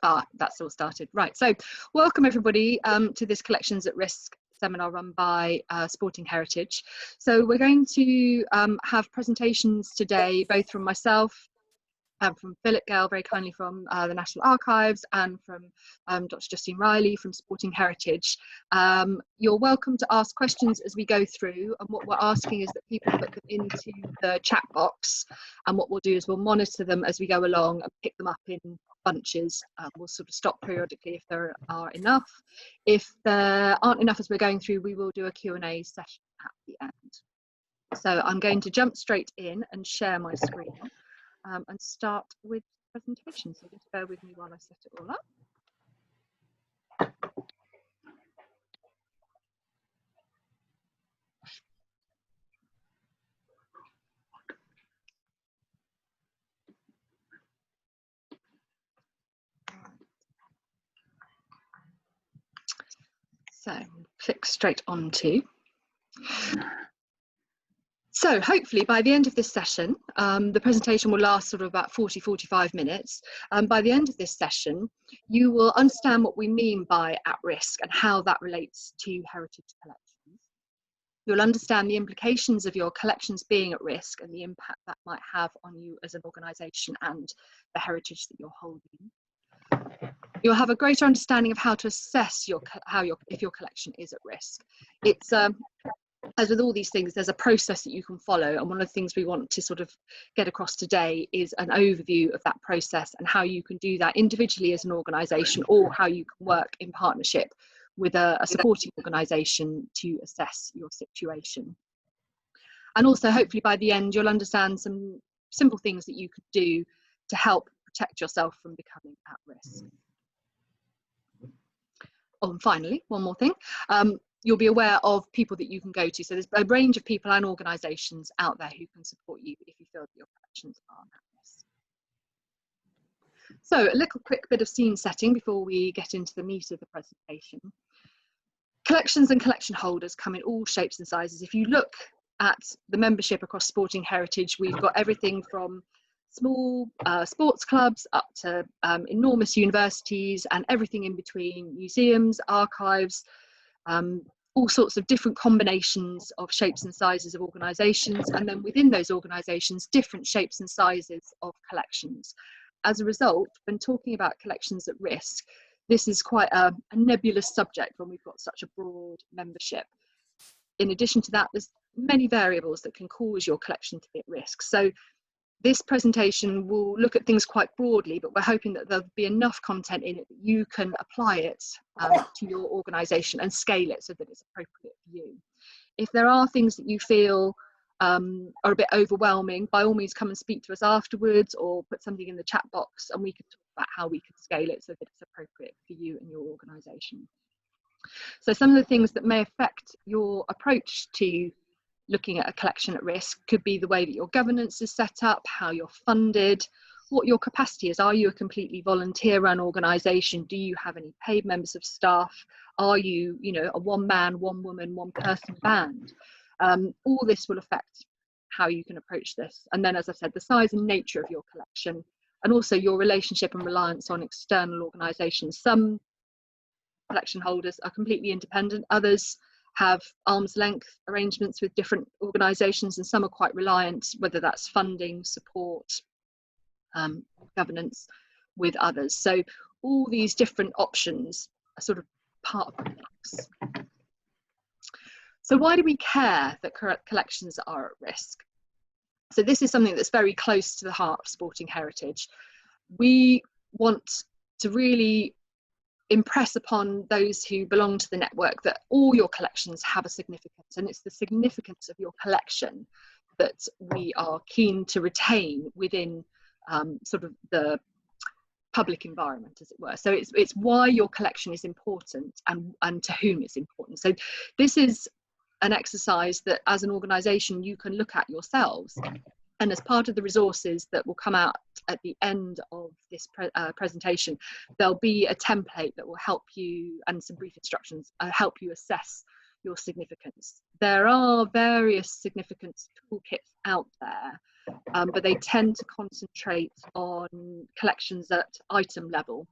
That's all started. Right, so welcome everybody to this Collections at Risk seminar run by Sporting Heritage. So we're going to have presentations today, both from myself, from Philip Gale, very kindly from the National Archives, and from Dr. Justine Riley from Sporting Heritage. You're welcome to ask questions as we go through, and what we're asking is that people put them into the chat box, and what we'll do is we'll monitor them as we go along and pick them up in bunches. We'll sort of stop periodically if there are enough. If there aren't enough as we're going through, we will do a Q&A session at the end. So I'm going to jump straight in and share my screen. And start with the presentation. So just bear with me while I set it all up. So click straight onto. So hopefully by the end of this session, the presentation will last sort of about 40-45 minutes. By the end of this session, you will understand what we mean by at risk and how that relates to heritage collections. You'll understand the implications of your collections being at risk and the impact that might have on you as an organisation and the heritage that you're holding. You'll have a greater understanding of how to assess if your collection is at risk. It's as with all these things, there's a process that you can follow, and one of the things we want to sort of get across today is an overview of that process and how you can do that individually as an organisation, or how you can work in partnership with a supporting organisation to assess your situation. And also, hopefully by the end, you'll understand some simple things that you could do to help protect yourself from becoming at risk. Oh, and finally, one more thing. You'll be aware of people that you can go to. So there's a range of people and organisations out there who can support you if you feel that your collections are at risk. So a little quick bit of scene setting before we get into the meat of the presentation. Collections and collection holders come in all shapes and sizes. If you look at the membership across Sporting Heritage, we've got everything from small sports clubs up to enormous universities and everything in between, museums, archives, all sorts of different combinations of shapes and sizes of organisations, and then within those organisations, different shapes and sizes of collections. As a result, when talking about collections at risk, this is quite a nebulous subject when we've got such a broad membership. In addition to that, there's many variables that can cause your collection to be at risk. So this presentation will look at things quite broadly, but we're hoping that there'll be enough content in it that you can apply it to your organisation and scale it so that it's appropriate for you. If there are things that you feel are a bit overwhelming, by all means come and speak to us afterwards, or put something in the chat box and we can talk about how we can scale it so that it's appropriate for you and your organisation. So some of the things that may affect your approach to looking at a collection at risk could be the way that your governance is set up, how you're funded, what your capacity is. Are you a completely volunteer-run organisation? Do you have any paid members of staff? Are you, a one-man, one-woman, one-person band? All this will affect how you can approach this. And then, as I said, the size and nature of your collection, and also your relationship and reliance on external organisations. Some collection holders are completely independent, others have arm's length arrangements with different organisations, and some are quite reliant, whether that's funding, support, governance with others. So all these different options are sort of part of the mix. So why do we care that collections are at risk? So this is something that's very close to the heart of Sporting Heritage. We want to really impress upon those who belong to the network that all your collections have a significance, and it's the significance of your collection that we are keen to retain within sort of the public environment, as it were. So it's why your collection is important and to whom it's important. So this is an exercise that as an organisation you can look at yourselves, and as part of the resources that will come out at the end of this presentation, there'll be a template that will help you, and some brief instructions, help you assess your significance. There are various significance toolkits out there, but they tend to concentrate on collections at item level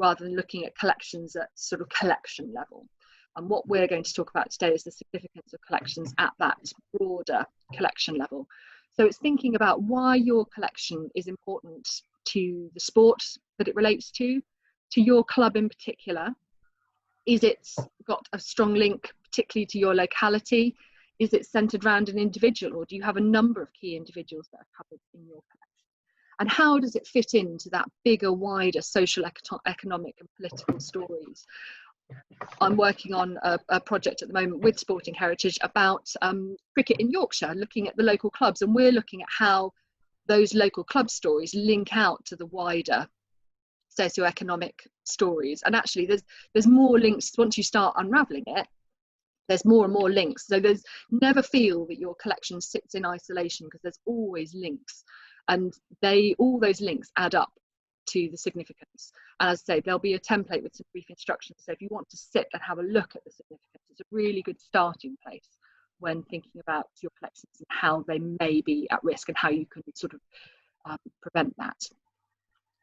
rather than looking at collections at sort of collection level. And what we're going to talk about today is the significance of collections at that broader collection level. So it's thinking about why your collection is important to the sport that it relates to your club in particular. Is it got a strong link particularly to your locality? Is it centred around an individual, or do you have a number of key individuals that are covered in your collection? And how does it fit into that bigger, wider social, economic and political stories? I'm working on a project at the moment with Sporting Heritage about cricket in Yorkshire, looking at the local clubs, and we're looking at how those local club stories link out to the wider socioeconomic stories. And actually there's more links once you start unraveling it. There's more and more links. So there's never feel that your collection sits in isolation, because there's always links, and all those links add up to the significance. And as I say, there'll be a template with some brief instructions. So if you want to sit and have a look at the significance, it's a really good starting place when thinking about your collections and how they may be at risk and how you can sort of prevent that.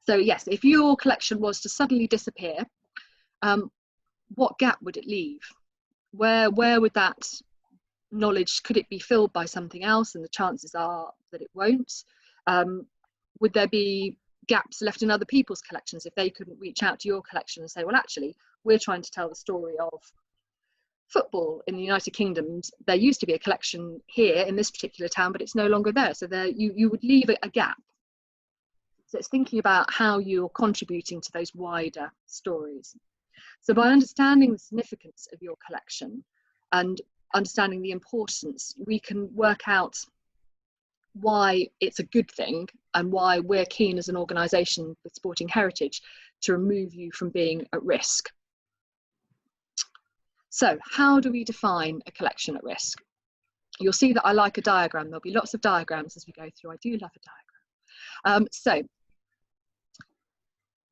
So yes, if your collection was to suddenly disappear, what gap would it leave? Where would that knowledge, could it be filled by something else? And the chances are that it won't. Would there be gaps left in other people's collections if they couldn't reach out to your collection and say, well, actually, we're trying to tell the story of football in the United Kingdom. There used to be a collection here in this particular town, but it's no longer there. So there you would leave a gap. So it's thinking about how you're contributing to those wider stories. So by understanding the significance of your collection and understanding the importance, we can work out why it's a good thing and why we're keen as an organisation with Sporting Heritage to remove you from being at risk. So how do we define a collection at risk? You'll see that I like a diagram. There'll be lots of diagrams as we go through. I do love a diagram. So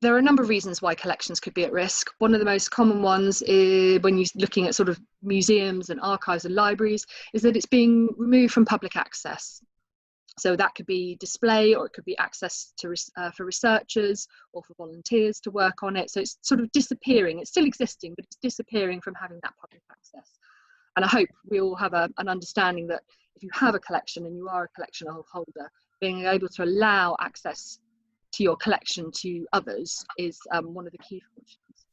there are a number of reasons why collections could be at risk. One of the most common ones is, when you're looking at sort of museums and archives and libraries, is that it's being removed from public access. So that could be display, or it could be access to for researchers or for volunteers to work on it. So it's sort of disappearing. It's still existing, but it's disappearing from having that public access. And I hope we all have an understanding that if you have a collection and you are a collection holder, being able to allow access to your collection to others is one of the key functions.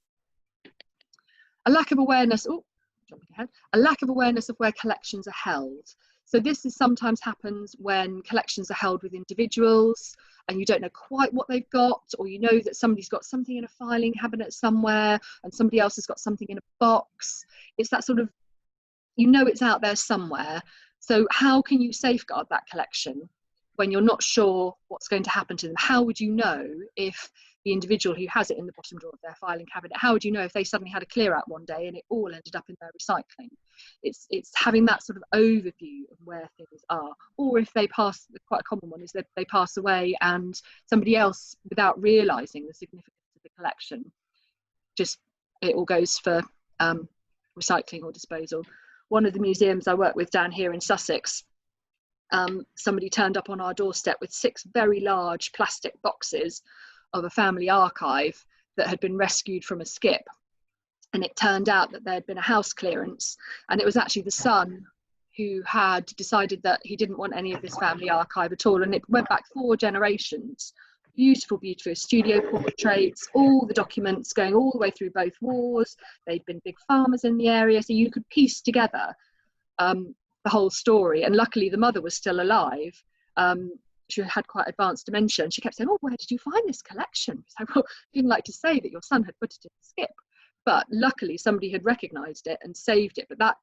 A lack of awareness, a lack of awareness of where collections are held. So this sometimes happens when collections are held with individuals and you don't know quite what they've got, or you know that somebody's got something in a filing cabinet somewhere and somebody else has got something in a box. It's that sort of, you know, it's out there somewhere. So how can you safeguard that collection when you're not sure what's going to happen to them? How would you know if the individual who has it in the bottom drawer of their filing cabinet, how would you know if they suddenly had a clear out one day and it all ended up in their recycling? It's having that sort of overview of where things are. Or if they pass, quite a common one is that they pass away and somebody else, without realising the significance of the collection, just it all goes for recycling or disposal. One of the museums I work with down here in Sussex, somebody turned up on our doorstep with 6 very large plastic boxes of a family archive that had been rescued from a skip. And it turned out that there had been a house clearance, and it was actually the son who had decided that he didn't want any of this family archive at all. And it went back 4 generations. Beautiful, beautiful studio portraits, all the documents going all the way through both wars. They'd been big farmers in the area, so you could piece together the whole story. And luckily the mother was still alive. She had quite advanced dementia, and she kept saying, oh, where did you find this collection? So, well, I didn't like to say that your son had put it in the skip, but luckily somebody had recognised it and saved it. But that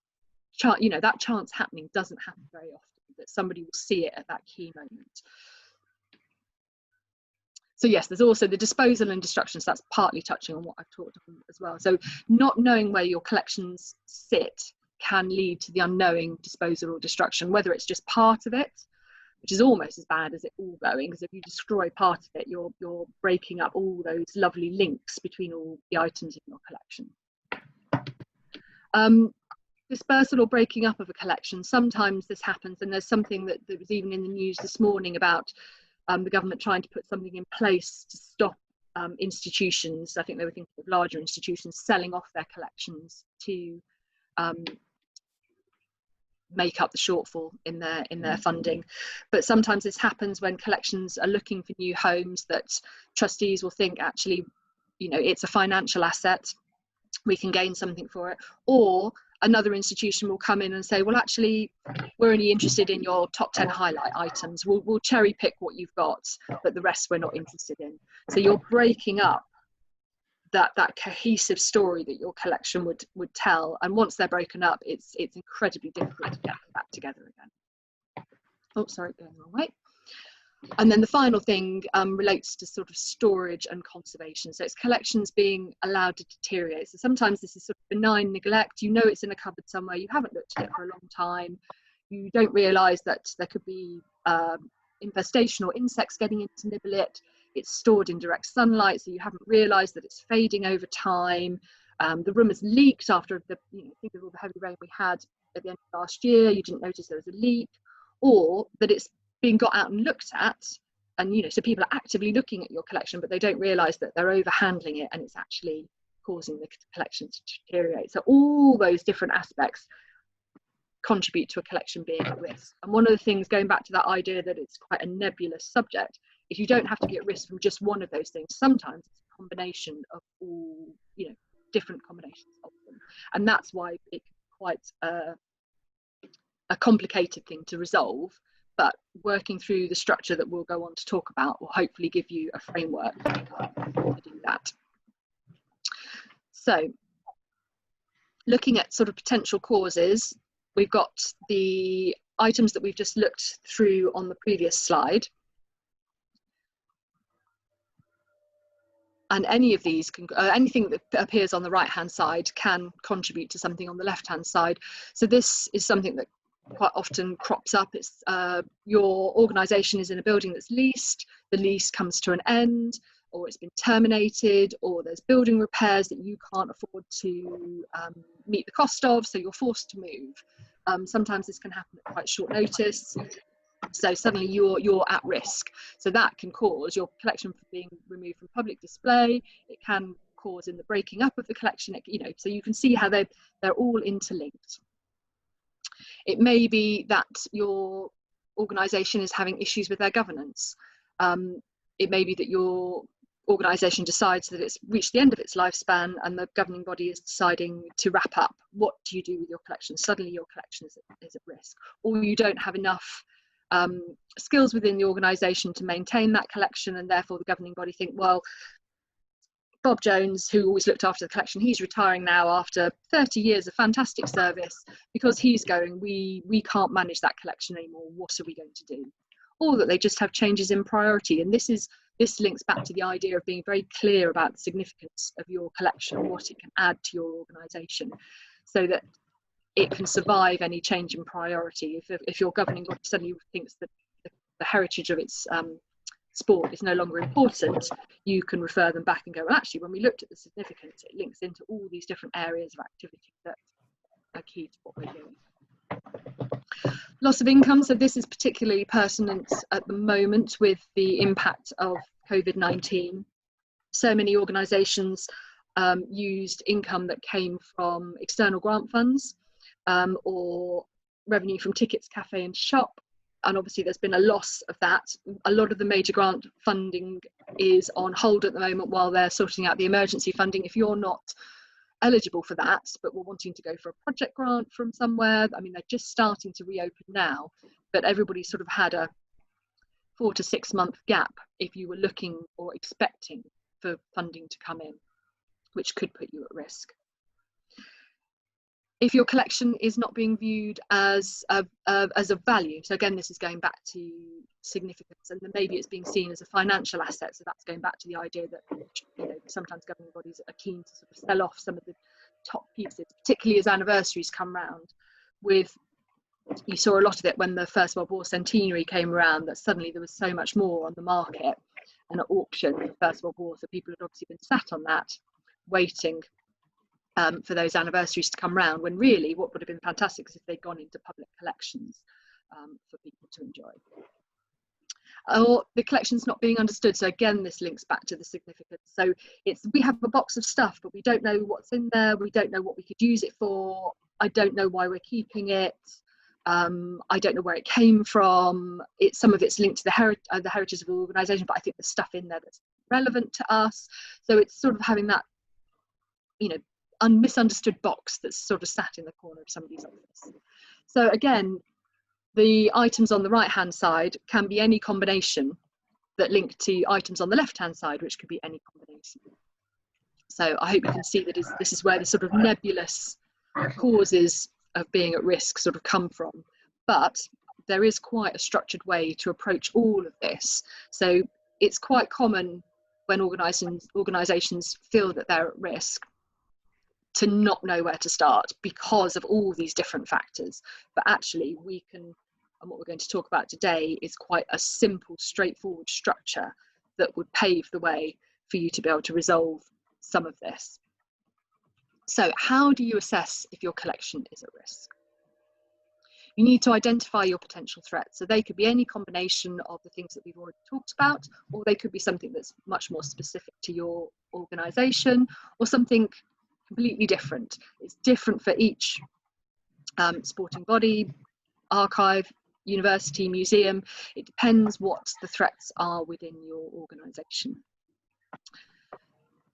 chance happening doesn't happen very often, that somebody will see it at that key moment. So yes, there's also the disposal and destruction. So that's partly touching on what I've talked on as well. So not knowing where your collections sit can lead to the unknowing disposal or destruction, whether it's just part of it, which is almost as bad as it all going, because if you destroy part of it, you're breaking up all those lovely links between all the items in your collection. Dispersal or breaking up of a collection, sometimes this happens, and there's something that was even in the news this morning about the government trying to put something in place to stop institutions, I think they were thinking of larger institutions, selling off their collections to make up the shortfall in their funding. But sometimes this happens when collections are looking for new homes, that trustees will think, actually, it's a financial asset, we can gain something for it. Or another institution will come in and say, well, actually, we're only interested in your top 10 highlight items. We'll cherry pick what you've got, but the rest we're not interested in. So you're breaking up that cohesive story that your collection would tell. And once they're broken up, it's incredibly difficult to get them back together again. Oh, sorry, going the wrong way. And then the final thing relates to sort of storage and conservation. So it's collections being allowed to deteriorate. So sometimes this is sort of benign neglect. You know it's in a cupboard somewhere, you haven't looked at it for a long time. You don't realise that there could be infestation or insects getting in to nibble it. It's stored in direct sunlight, so you haven't realised that it's fading over time. The room has leaked after think of all the heavy rain we had at the end of last year. You didn't notice there was a leak, or that it's being got out and looked at, and so people are actively looking at your collection, but they don't realise that they're overhandling it, and it's actually causing the collection to deteriorate. So all those different aspects contribute to a collection being at risk. And one of the things, going back to that idea that it's quite a nebulous subject, is you don't have to be at risk from just one of those things. Sometimes it's a combination of all, different combinations of them, and that's why it can be quite a complicated thing to resolve. But working through the structure that we'll go on to talk about will hopefully give you a framework to do that. So, looking at sort of potential causes, we've got the items that we've just looked through on the previous slide. And any of these, anything that appears on the right-hand side can contribute to something on the left-hand side. So this is something that quite often crops up. It's your organisation is in a building that's leased, the lease comes to an end, or it's been terminated, or there's building repairs that you can't afford to meet the cost of, so you're forced to move. Sometimes this can happen at quite short notice. So suddenly you're at risk. So that can cause your collection from being removed from public display. It can cause in the breaking up of the collection. So you can see how they're all interlinked. It may be that your organisation is having issues with their governance. It may be that your organisation decides that it's reached the end of its lifespan and the governing body is deciding to wrap up. What do you do with your collection? Suddenly your collection is at risk, or you don't have enough skills within the organisation to maintain that collection, and therefore the governing body think, well, Bob Jones, who always looked after the collection, he's retiring now after 30 years of fantastic service. Because he's going, we can't manage that collection anymore. What are we going to do? Or that they just have changes in priority. And this links back to the idea of being very clear about the significance of your collection, what it can add to your organisation, so that it can survive any change in priority. If your governing body suddenly thinks that the heritage of its sport is no longer important, you can refer them back and go, well, actually, when we looked at the significance, it links into all these different areas of activity that are key to what we're doing. Loss of income. So this is particularly pertinent at the moment with the impact of COVID-19. So many organisations used income that came from external grant funds, or revenue from tickets, cafe and shop, and obviously there's been a loss of that. A lot of the major grant funding is on hold at the moment while they're sorting out the emergency funding. If you're not eligible for that but we're wanting to go for a project grant from somewhere, I mean, they're just starting to reopen now, but everybody sort of had a 4 to 6 month gap if you were looking or expecting for funding to come in, which could put you at risk. If your collection is not being viewed as of value, so again, this is going back to significance, and then maybe it's being seen as a financial asset. So that's going back to the idea that sometimes governing bodies are keen to sort of sell off some of the top pieces, particularly as anniversaries come round. You saw a lot of it when the First World War centenary came around, that suddenly there was so much more on the market and at auction for the First World War. So people had obviously been sat on that, waiting for those anniversaries to come round, when really what would have been fantastic is if they'd gone into public collections for people to enjoy. or the collection's not being understood. So again, this links back to the significance. So we have a box of stuff, but we don't know what's in there. We don't know what we could use it for. I don't know why we're keeping it. I don't know where it came from. Some of it's linked to the heritage of the organisation, but I think there's stuff in there that's relevant to us. So it's sort of having that, misunderstood box that's sort of sat in the corner of somebody's office. So again, the items on the right hand side can be any combination that link to items on the left hand side, which could be any combination. So I hope you can see that this is where the sort of nebulous causes of being at risk sort of come from. But there is quite a structured way to approach all of this. So it's quite common when organisations feel that they're at risk to not know where to start because of all these different factors. But actually we can, and what we're going to talk about today is quite a simple, straightforward structure that would pave the way for you to be able to resolve some of this. So how do you assess if your collection is at risk? You need to identify your potential threats. So they could be any combination of the things that we've already talked about, or they could be something that's much more specific to your organisation, or something completely different. It's different for each sporting body, archive, university, museum. It depends what the threats are within your organisation.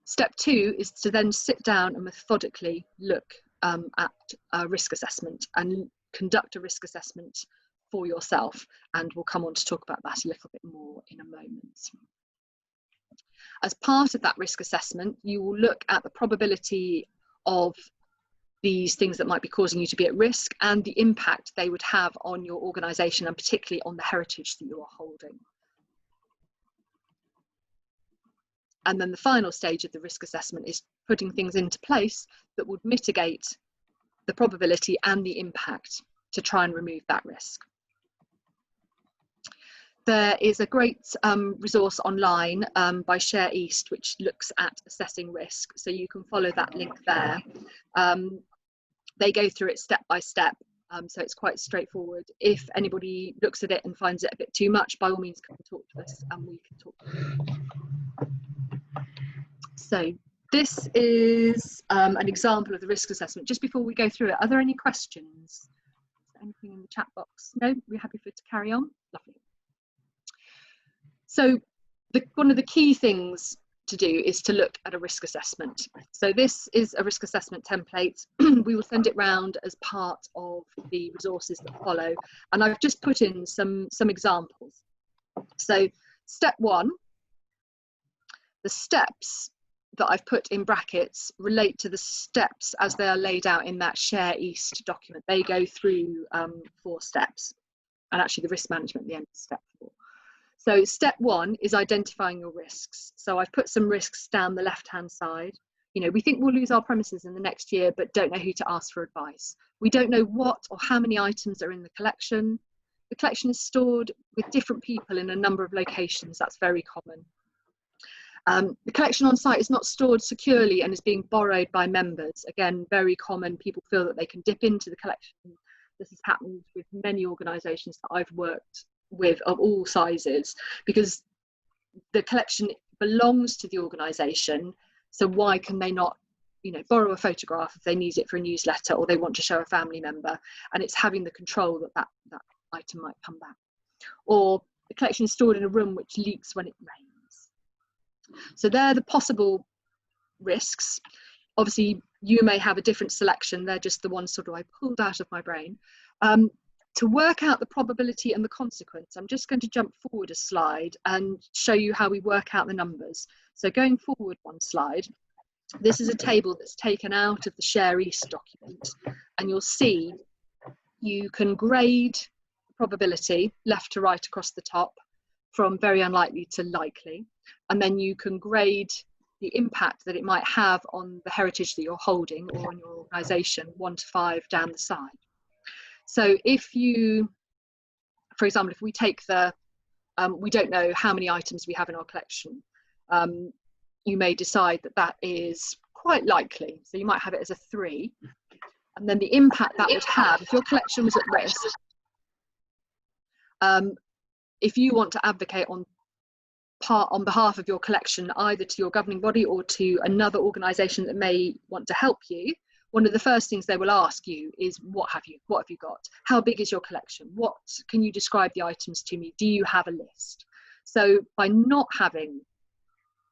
Step 2 is to then sit down and methodically look at a risk assessment and conduct a risk assessment for yourself, and we'll come on to talk about that a little bit more in a moment. As part of that risk assessment, you will look at the probability of these things that might be causing you to be at risk and the impact they would have on your organisation, and particularly on the heritage that you are holding. And then the final stage of the risk assessment is putting things into place that would mitigate the probability and the impact to try and remove that risk. There is a great resource online by Share East, which looks at assessing risk. So you can follow that link there. They go through it step by step. So it's quite straightforward. If anybody looks at it and finds it a bit too much, by all means come and talk to us and we can talk to you. So this is an example of the risk assessment. Just before we go through it, are there any questions? Is there anything in the chat box? No? We're happy for it to carry on? Lovely. So one of the key things to do is to look at a risk assessment. So this is a risk assessment template. We will send it round as part of the resources that follow. And I've just put in some examples. So step 1, the steps that I've put in brackets relate to the steps as they are laid out in that Share East document. They go through 4 steps, and actually the risk management at the end is step 4. So step 1 is identifying your risks. So I've put some risks down the left-hand side. We think we'll lose our premises in the next year, but don't know who to ask for advice. We don't know what or how many items are in the collection. The collection is stored with different people in a number of locations. That's very common. The collection on site is not stored securely and is being borrowed by members. Again, very common. People feel that they can dip into the collection. This has happened with many organisations that I've worked with of all sizes, because the collection belongs to the organisation. So why can they not, borrow a photograph if they need it for a newsletter or they want to show a family member? And it's having the control that item might come back. Or the collection is stored in a room which leaks when it rains. So they're the possible risks. Obviously, you may have a different selection. They're just the ones sort of I pulled out of my brain. To work out the probability and the consequence, I'm just going to jump forward a slide and show you how we work out the numbers. So going forward one slide, this is a table that's taken out of the Share East document, and you'll see you can grade probability left to right across the top from very unlikely to likely, and then you can grade the impact that it might have on the heritage that you're holding or on your organisation 1 to 5 down the side. So if you, for example, if we take we don't know how many items we have in our collection, you may decide that is quite likely. So you might have it as a 3. And then the impact that would have, if your collection was at risk, if you want to advocate on behalf of your collection, either to your governing body or to another organisation that may want to help you, one of the first things they will ask you is, what have you got? How big is your collection? What can you describe the items to me? Do you have a list? So by not having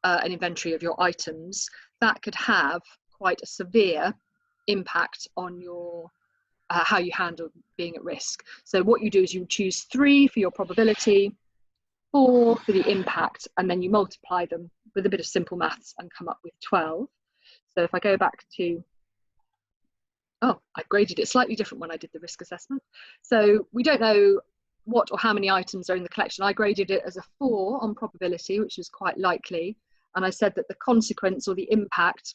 an inventory of your items, that could have quite a severe impact on your how you handle being at risk. So what you do is you choose 3 for your probability, 4 for the impact, and then you multiply them with a bit of simple maths and come up with 12. So if I go back to, I graded it slightly different when I did the risk assessment. So we don't know what or how many items are in the collection. I graded it as a 4 on probability, which is quite likely. And I said that the consequence or the impact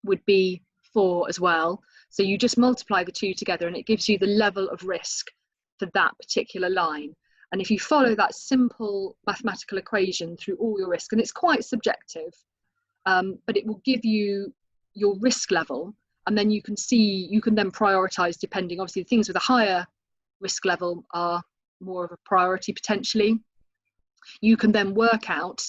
would be 4 as well. So you just multiply the 2 together and it gives you the level of risk for that particular line. And if you follow that simple mathematical equation through all your risk, and it's quite subjective, but it will give you your risk level, and then you can then prioritize depending. Obviously, the things with a higher risk level are more of a priority potentially. You can then work out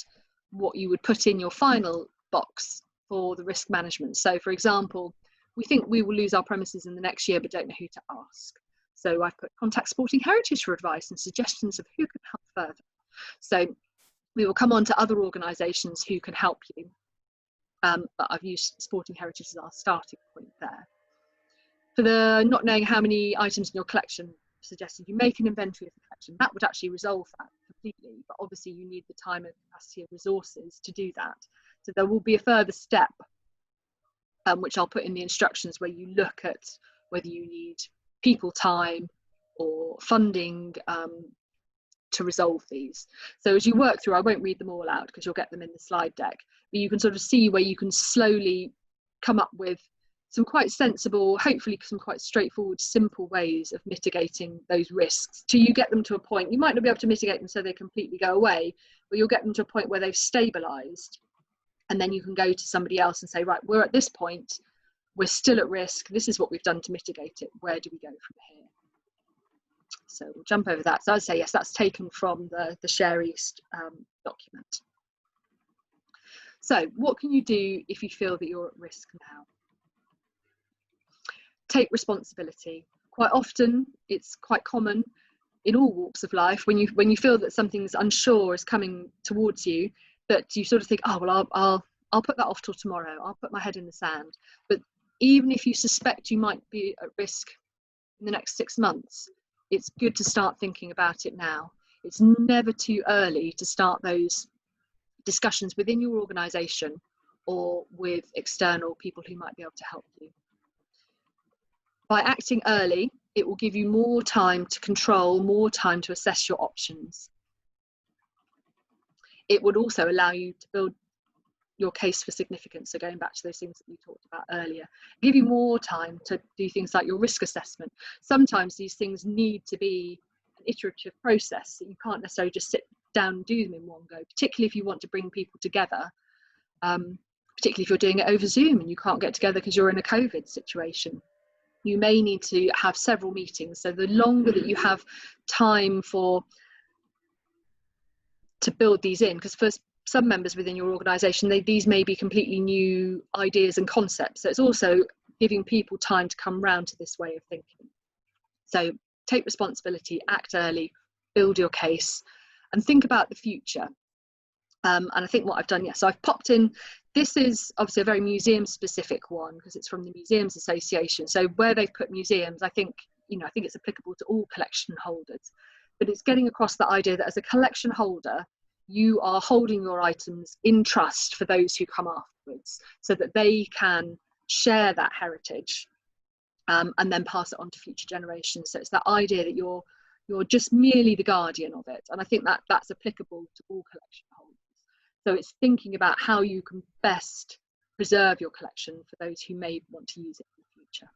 what you would put in your final box for the risk management. So for example, we think we will lose our premises in the next year but don't know who to ask. So I've put contact Sporting Heritage for advice and suggestions of who can help further. So we will come on to other organisations who can help you, but I've used Sporting Heritage as our starting point there. For the not knowing how many items in your collection, suggested you make an inventory of the collection. That would actually resolve that completely, but obviously you need the time and capacity and resources to do that. So there will be a further step, which I'll put in the instructions, where you look at whether you need people time or funding to resolve these. So as you work through, I won't read them all out because you'll get them in the slide deck, but you can sort of see where you can slowly come up with some quite sensible, hopefully some quite straightforward, simple ways of mitigating those risks till you get them to a point. You might not be able to mitigate them so they completely go away, but you'll get them to a point where they've stabilized. And then you can go to somebody else and say, right, we're at this point, we're still at risk. This is what we've done to mitigate it. Where do we go from here? So we'll jump over that. So I'd say, yes, that's taken from the Share East document. So what can you do if you feel that you're at risk now? Take responsibility. Quite often, it's quite common in all walks of life, when you feel that something's unsure is coming towards you, that you sort of think, oh, well, I'll put that off till tomorrow. I'll put my head in the sand. But even if you suspect you might be at risk in the next 6 months, it's good to start thinking about it now. It's never too early to start those discussions within your organisation or with external people who might be able to help you. By acting early, it will give you more time to control, more time to assess your options. It would also allow you to build your case for significance. So going back to those things that we talked about earlier, give you more time to do things like your risk assessment. Sometimes these things need to be an iterative process, that you can't necessarily just sit down and do them in one go, particularly if you want to bring people together, particularly if you're doing it over Zoom and you can't get together because you're in a COVID situation. You may need to have several meetings. So the longer that you have time to build these in, because for some members within your organisation, these may be completely new ideas and concepts. So it's also giving people time to come round to this way of thinking. So take responsibility, act early, build your case, and think about the future. And I think what I've done, so I've popped in, this is obviously a very museum specific one because it's from the Museums Association. So where they've put museums, I think it's applicable to all collection holders, but it's getting across the idea that as a collection holder, you are holding your items in trust for those who come afterwards so that they can share that heritage and then pass it on to future generations. So it's that idea that you're just merely the guardian of it. And I think that that's applicable to all collection holders. So it's thinking about how you can best preserve your collection for those who may want to use it in the future.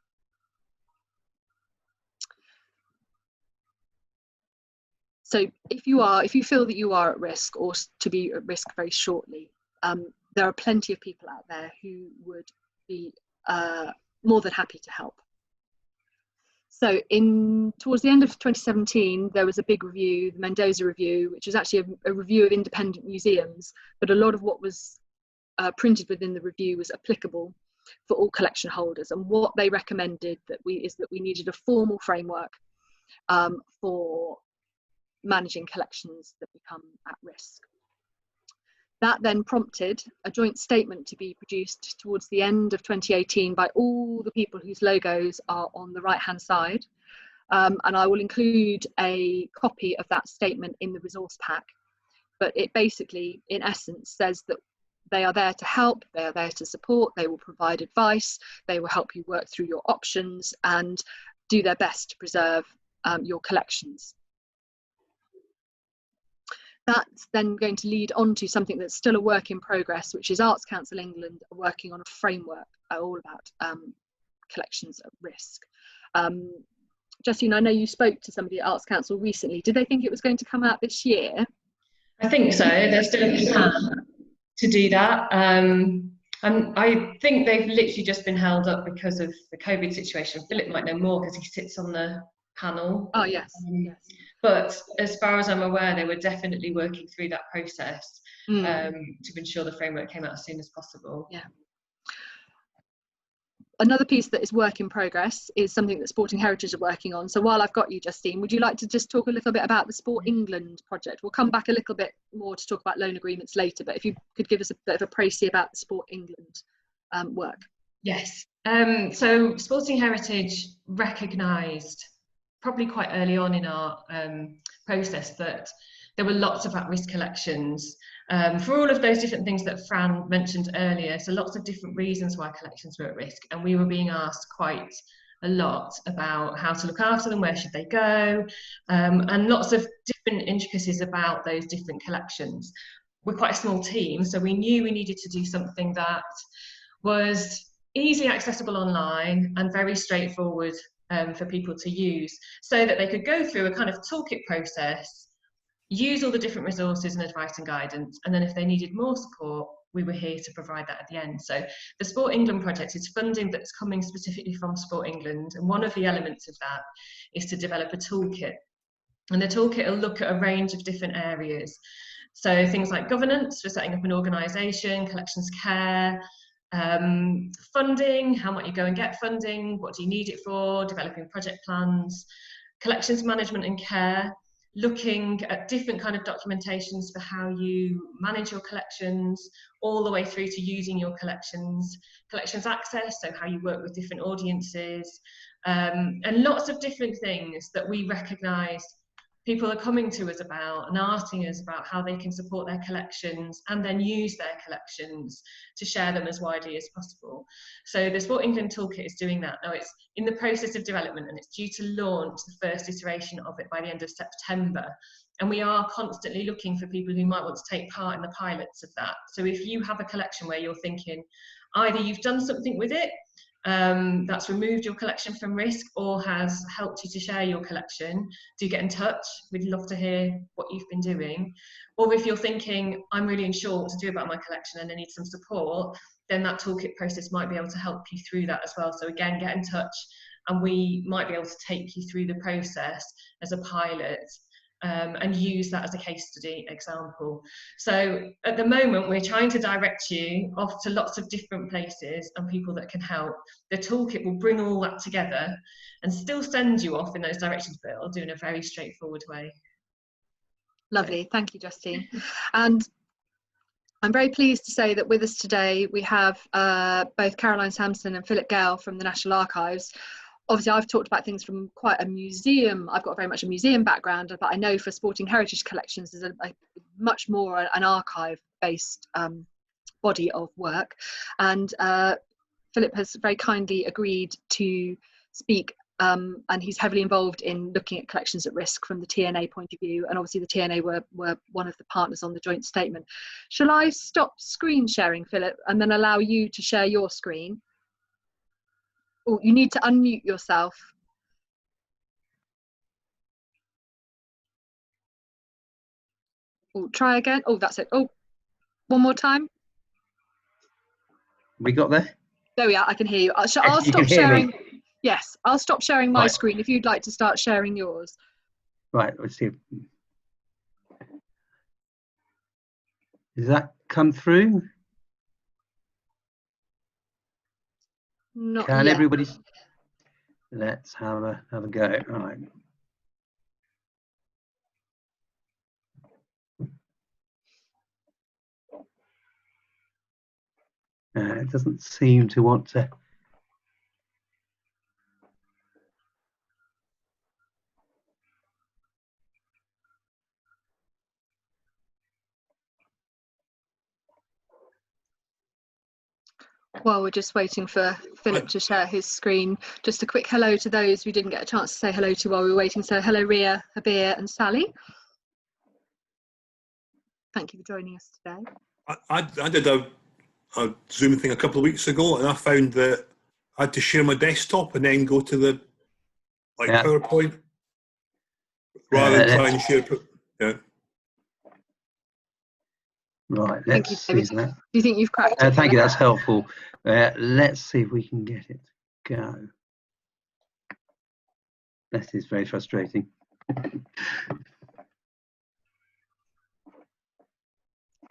So if you feel that you are at risk or to be at risk very shortly, there are plenty of people out there who would be more than happy to help. So towards the end of 2017, there was a big review, the Mendoza Review, which was actually a review of independent museums, but a lot of what was printed within the review was applicable for all collection holders. And what they recommended is that we needed a formal framework for managing collections that become at risk. That then prompted a joint statement to be produced towards the end of 2018 by all the people whose logos are on the right-hand side. And I will include a copy of that statement in the resource pack. But it basically, in essence, says that they are there to help, they are there to support, they will provide advice, they will help you work through your options and do their best to preserve your collections. That's then going to lead on to something that's still a work in progress, which is Arts Council England are working on a framework all about collections at risk. Justine, I know you spoke to somebody at Arts Council recently. Did they think it was going to come out this year? I think so. There's still a plan to do that. And I think they've literally just been held up because of the COVID situation. Philip might know more because he sits on the panel. Oh, yes. Yes. But as far as I'm aware, they were definitely working through that process to ensure the framework came out as soon as possible. Yeah. Another piece that is work in progress is something that Sporting Heritage are working on. So while I've got you, Justine, would you like to just talk a little bit about the Sport England project? We'll come back a little bit more to talk about loan agreements later, but if you could give us a bit of a précis about the Sport England work. Yes. So Sporting Heritage recognised probably quite early on in our process that there were lots of at-risk collections for all of those different things that Fran mentioned earlier. So lots of different reasons why collections were at risk, and we were being asked quite a lot about how to look after them, where should they go, and lots of different intricacies about those different collections. We're quite a small team, so we knew we needed to do something that was easily accessible online and very straightforward for people to use, so that they could go through a kind of toolkit process, use all the different resources and advice and guidance, and then if they needed more support, we were here to provide that at the end. So the Sport England project is funding that's coming specifically from Sport England, and one of the elements of that is to develop a toolkit. And the toolkit will look at a range of different areas. So things like governance for setting up an organisation, collections care, funding, how might you go and get funding, what do you need it for, developing project plans, collections management and care, looking at different kind of documentations for how you manage your collections, all the way through to using your collections, collections access, so how you work with different audiences, and lots of different things that we recognise people are coming to us about and asking us about how they can support their collections and then use their collections to share them as widely as possible. So the Sport England Toolkit is doing that. Now it's in the process of development and it's due to launch the first iteration of it by the end of September. And we are constantly looking for people who might want to take part in the pilots of that. So if you have a collection where you're thinking either you've done something with it that's removed your collection from risk or has helped you to share your collection, do get in touch. We'd love to hear what you've been doing. Or if you're thinking, I'm really unsure what to do about my collection and I need some support, then that toolkit process might be able to help you through that as well. So again, get in touch and we might be able to take you through the process as a pilot and use that as a case study example. So at the moment, we're trying to direct you off to lots of different places and people that can help. The toolkit will bring all that together and still send you off in those directions, but it'll do in a very straightforward way. Lovely, thank you, Justine. And I'm very pleased to say that with us today, we have both Caroline Sampson and Philip Gale from the National Archives. Obviously, I've talked about things from quite a museum. I've got very much a museum background, but I know for Sporting Heritage collections, there's a much more an archive-based body of work. And Philip has very kindly agreed to speak, and he's heavily involved in looking at collections at risk from the TNA point of view. And obviously, the TNA were one of the partners on the joint statement. Shall I stop screen sharing, Philip, and then allow you to share your screen? Oh, you need to unmute yourself. Oh, try again. Oh, that's it. Oh, one more time. We got there? There we are. I can hear you. I'll stop sharing. Yes, I'll stop sharing my Right. screen if you'd like to start sharing yours. Right, let's see. Does that come through? Not Can yet. everybody? Let's have a go. Right. It doesn't seem to want to. While we're just waiting for Philip to share his screen, just a quick hello to those we didn't get a chance to say hello to while we were waiting. So hello Ria, Habir and Sally. Thank you for joining us today. I did a Zoom thing a couple of weeks ago, and I found that I had to share my desktop and then go to the PowerPoint rather than try and share. Yeah. Right, Thank let's you, David. see that. Do you think you've cracked it? Thank you, that's helpful. Let's see if we can get it to go. This is very frustrating.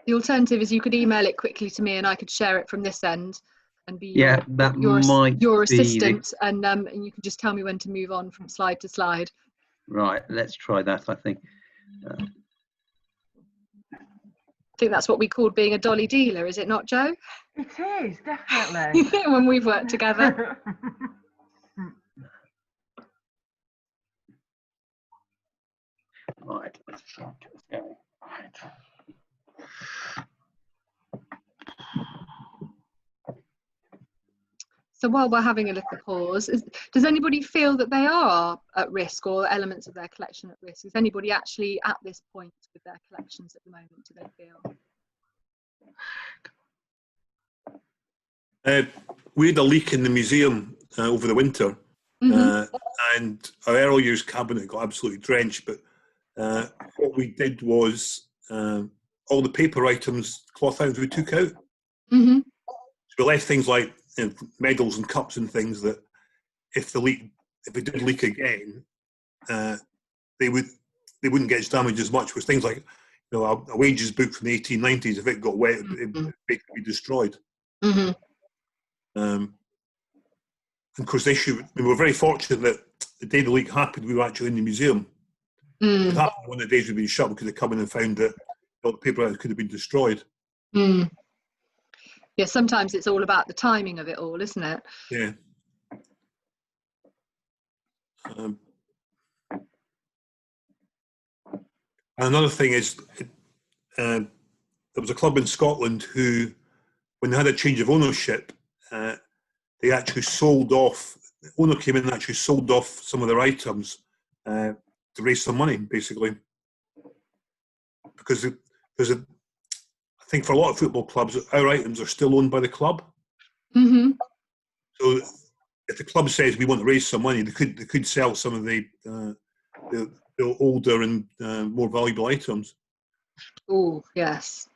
The alternative is you could email it quickly to me and I could share it from this end and be Yeah, that might your be assistant, and you can just tell me when to move on from slide to slide. Right, let's try that, I think. I think that's what we called being a dolly dealer, is it not, Joe? It is, definitely. When we've worked together. Right, let's try and get this going. Right. So while we're having a little pause, does anybody feel that they are at risk or elements of their collection at risk? Is anybody actually at this point with their collections at the moment, do they feel? We had a leak in the museum over the winter, and our early years cabinet got absolutely drenched. But what we did was all the paper items, cloth items, we took out. So we left things like medals and cups and things that, if it did leak again, they wouldn't get as damaged as much. Was things like, a wages book from the 1890s. If it got wet, it would be destroyed. And of course, we were very fortunate that the day the leak happened, we were actually in the museum. It happened one of the days we'd been shut because they come in and found that all the paper items could have been destroyed. Yeah, sometimes it's all about the timing of it all, isn't it? Yeah. Another thing is, there was a club in Scotland who, when they had a change of ownership, they actually sold off. The owner came in and actually sold off some of their items to raise some money, basically, because I think for a lot of football clubs, our items are still owned by the club. So if the club says we want to raise some money, they could sell some of the older and more valuable items. Oh, yes.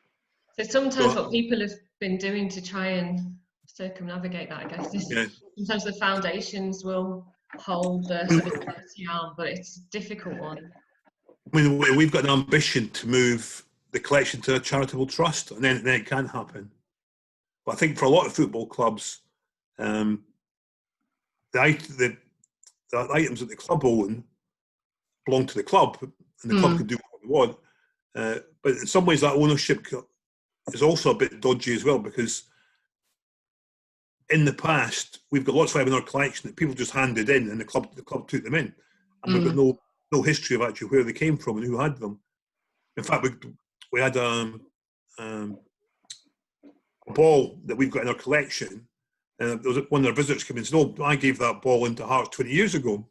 So sometimes what people have been doing to try and circumnavigate that, I guess, is sometimes the foundations will hold the sort of charity arm, but it's a difficult one. I mean, we've got an ambition to move the collection to a charitable trust, and then it can happen. But I think for a lot of football clubs, the items that the club own belong to the club, and the club can do what they want. But in some ways, that ownership is also a bit dodgy as well, because in the past, we've got lots of items in our collection that people just handed in, and the club took them in, and we've got no history of actually where they came from and who had them. In fact, we had a ball that we've got in our collection, and there was one of our visitors came in and said, "Oh, I gave that ball into Hearts 20 years ago."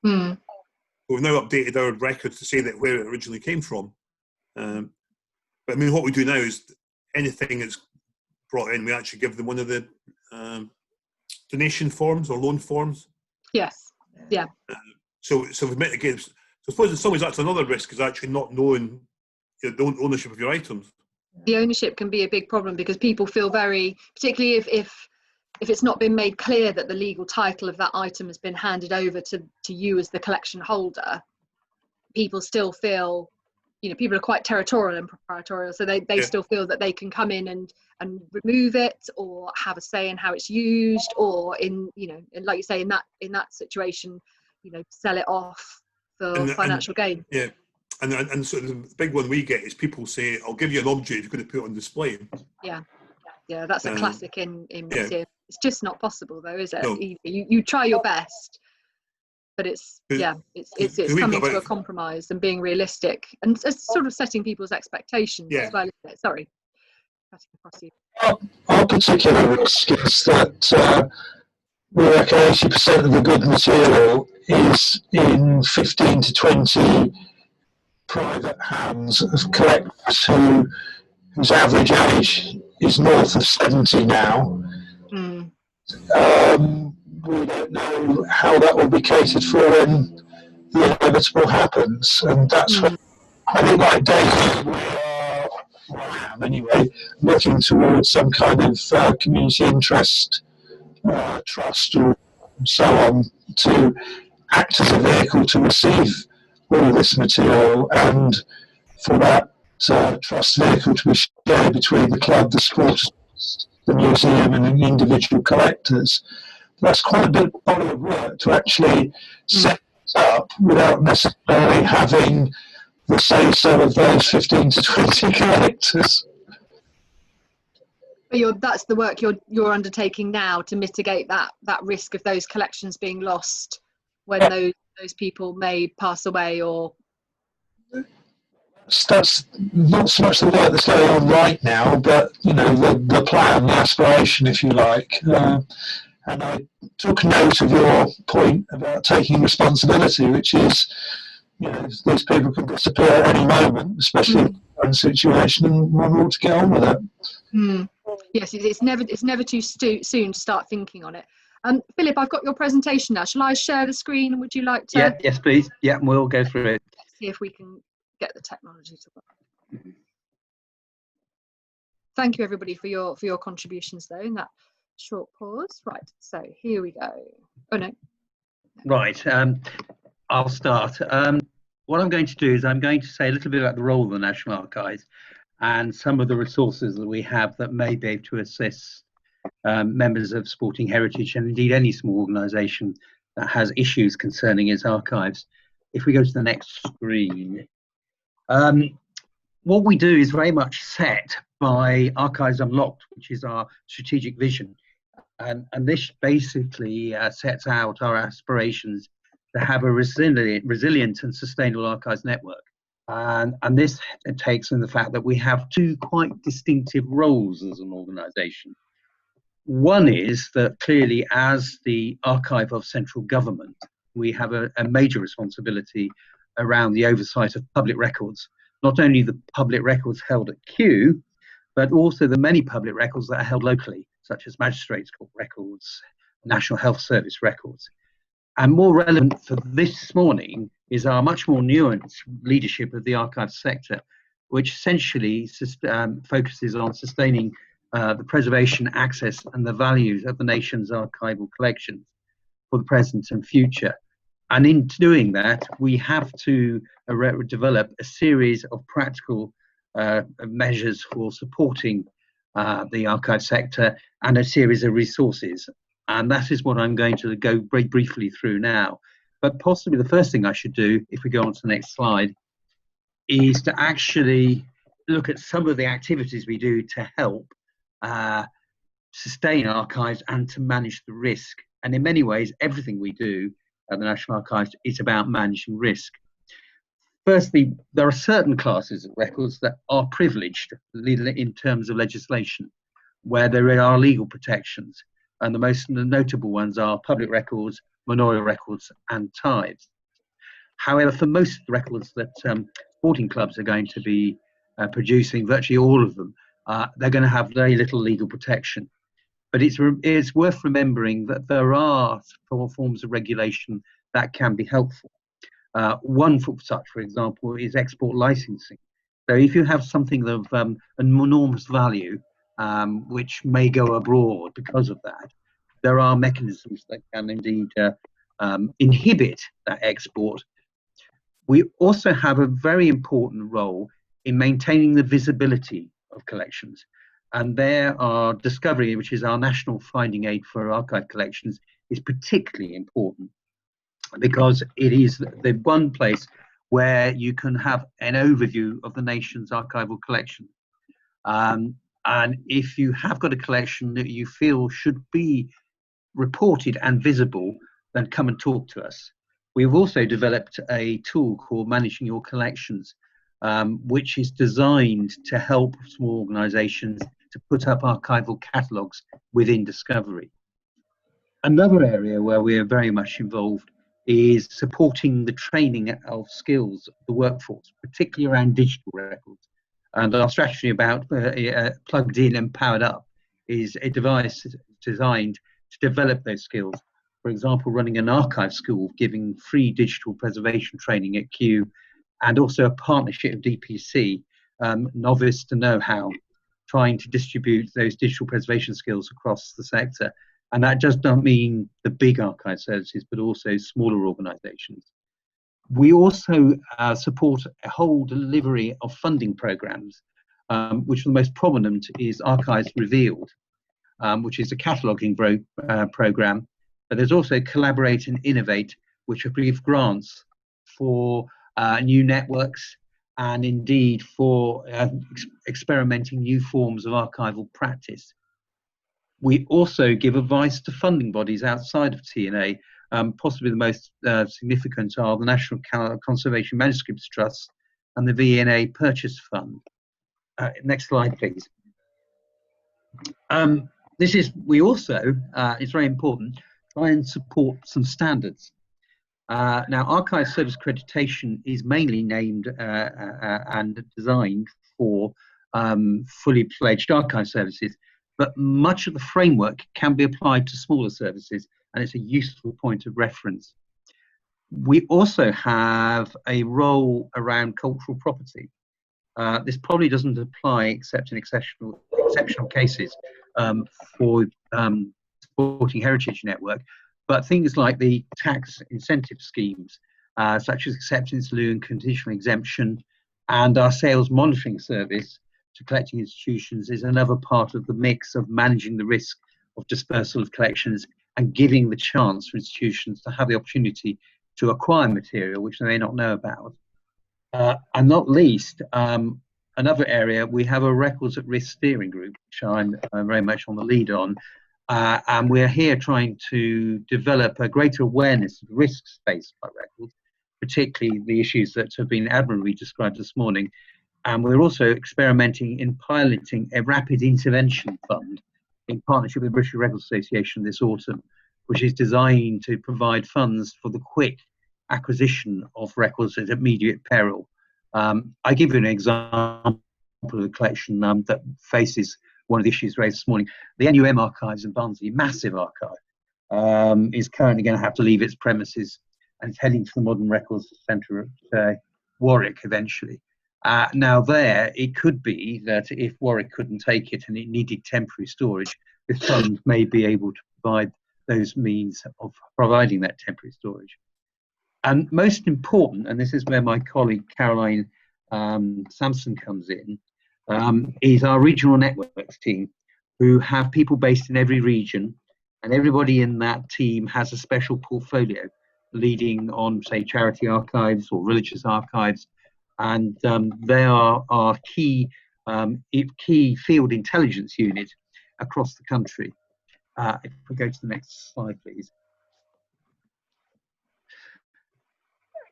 We've now updated our records to say that where it originally came from. But I mean, what we do now is anything that's brought in, we actually give them one of the donation forms or loan forms. Yes. Yeah. So we've mitigated. So I suppose in some ways that's another risk, is actually not knowing the ownership of your items. The ownership can be a big problem because people feel very, particularly if if it's not been made clear that the legal title of that item has been handed over to you as the collection holder, people still feel, people are quite territorial and proprietorial, so they still feel that they can come in and remove it, or have a say in how it's used, or like you say, in that situation, sell it off for financial gain. Yeah. And so the big one we get is people say, I'll give you an object if you're going to put it on display. Yeah, that's a classic in museums. Yeah. It's just not possible though, is it? No. You try your best, but it's coming to a compromise and being realistic, and it's sort of setting people's expectations as well, isn't it? Sorry, cutting across you. Our particular risk is that we reckon 80% of the good material is in 15 to 20 private hands of collectors whose average age is north of 70 now. We don't know how that will be catered for when the inevitable happens, and that's what I think, like David, we are anyway, looking towards some kind of community interest trust or so on to act as a vehicle to receive all of this material, and for that trust vehicle to be shared between the club, the sports, the museum, and the individual collectors. That's quite a big body of work to actually set it up without necessarily having the say-so of those 15 to 20 collectors. But that's the work you're undertaking now to mitigate that risk of those collections being lost when those people may pass away, or. That's not so much the work that's going on right now, but the plan, the aspiration, if you like. And I took note of your point about taking responsibility, which is, these people can disappear at any moment, especially in the current situation, and one ought to get on with it. Yes, it's never too soon to start thinking on it. Philip, I've got your presentation now. Shall I share the screen? Would you like to? Yeah, yes, please. Yeah, we'll go through it. See if we can get the technology to work. Thank you, everybody, for your contributions, though, in that short pause. Right, so here we go. Oh no. Right, I'll start. What I'm going to do is I'm going to say a little bit about the role of the National Archives and some of the resources that we have that may be able to assist members of Sporting Heritage, and indeed any small organisation that has issues concerning its archives. If we go to the next screen. What we do is very much set by Archives Unlocked, which is our strategic vision. And this basically sets out our aspirations to have a resilient and sustainable archives network. And this takes in the fact that we have two quite distinctive roles as an organisation. One is that clearly, as the archive of central government, we have a major responsibility around the oversight of public records, not only the public records held at Kew, but also the many public records that are held locally, such as Magistrates' Court records, National Health Service records. And more relevant for this morning is our much more nuanced leadership of the archives sector, which essentially focuses on sustaining the preservation, access, and the values of the nation's archival collections for the present and future. And in doing that, we have to develop a series of practical measures for supporting the archive sector and a series of resources. And that is what I'm going to go very briefly through now. But possibly the first thing I should do, if we go on to the next slide, is to actually look at some of the activities we do to help sustain archives and to manage the risk. And in many ways, everything we do at the National Archives is about managing risk. Firstly, there are certain classes of records that are privileged in terms of legislation, where there are legal protections. And the most notable ones are public records, manorial records, and tithes. However, for most of the records that sporting clubs are going to be producing, virtually all of them, they're going to have very little legal protection. But it's worth remembering that there are forms of regulation that can be helpful. One for such, for example, is export licensing. So if you have something of an enormous value, which may go abroad because of that, there are mechanisms that can indeed inhibit that export. We also have a very important role in maintaining the visibility of collections. And there, our Discovery, which is our national finding aid for archive collections, is particularly important because it is the one place where you can have an overview of the nation's archival collection. And if you have got a collection that you feel should be reported and visible, then come and talk to us. We've also developed a tool called Managing Your Collections, which is designed to help small organisations to put up archival catalogues within Discovery. Another area where we are very much involved is supporting the training of skills of the workforce, particularly around digital records. And our strategy about Plugged In and Powered Up is a device designed to develop those skills. For example, running an archive school, giving free digital preservation training at Kew, and also a partnership with DPC, Novice to Know-How, trying to distribute those digital preservation skills across the sector. And that just doesn't mean the big archive services, but also smaller organisations. We also support a whole delivery of funding programmes, which the most prominent is Archives Revealed, which is a cataloguing programme. But there's also Collaborate and Innovate, which give grants for new networks and indeed for experimenting new forms of archival practice. We also give advice to funding bodies outside of TNA. Possibly the most significant are the National Conservation Manuscripts Trust and the V&A Purchase Fund. Next slide, please. We also, it's very important, try and support some standards. Now, Archive Service Accreditation is mainly named and designed for fully fledged archive services, but much of the framework can be applied to smaller services, and it's a useful point of reference. We also have a role around cultural property. This probably doesn't apply except in exceptional cases for Supporting Heritage Network, but things like the tax incentive schemes, such as acceptance lieu and conditional exemption, and our sales monitoring service to collecting institutions is another part of the mix of managing the risk of dispersal of collections and giving the chance for institutions to have the opportunity to acquire material which they may not know about. And not least, another area, we have a records at risk steering group, which I'm very much on the lead on. And we're here trying to develop a greater awareness of risks faced by records, particularly the issues that have been admirably described this morning. And we're also experimenting in piloting a rapid intervention fund in partnership with the British Records Association this autumn, which is designed to provide funds for the quick acquisition of records at immediate peril. I give you an example of a collection that faces one of the issues raised this morning. The NUM archives in Barnsley, massive archive, is currently going to have to leave its premises and it's heading to the Modern Records Centre at Warwick eventually. Now there, it could be that if Warwick couldn't take it and it needed temporary storage, this fund may be able to provide those means of providing that temporary storage. And most important, and this is where my colleague Caroline Sampson comes in, is our regional networks team, who have people based in every region, and everybody in that team has a special portfolio leading on, say, charity archives or religious archives, and they are our key field intelligence unit across the country. If we go to the next slide, please.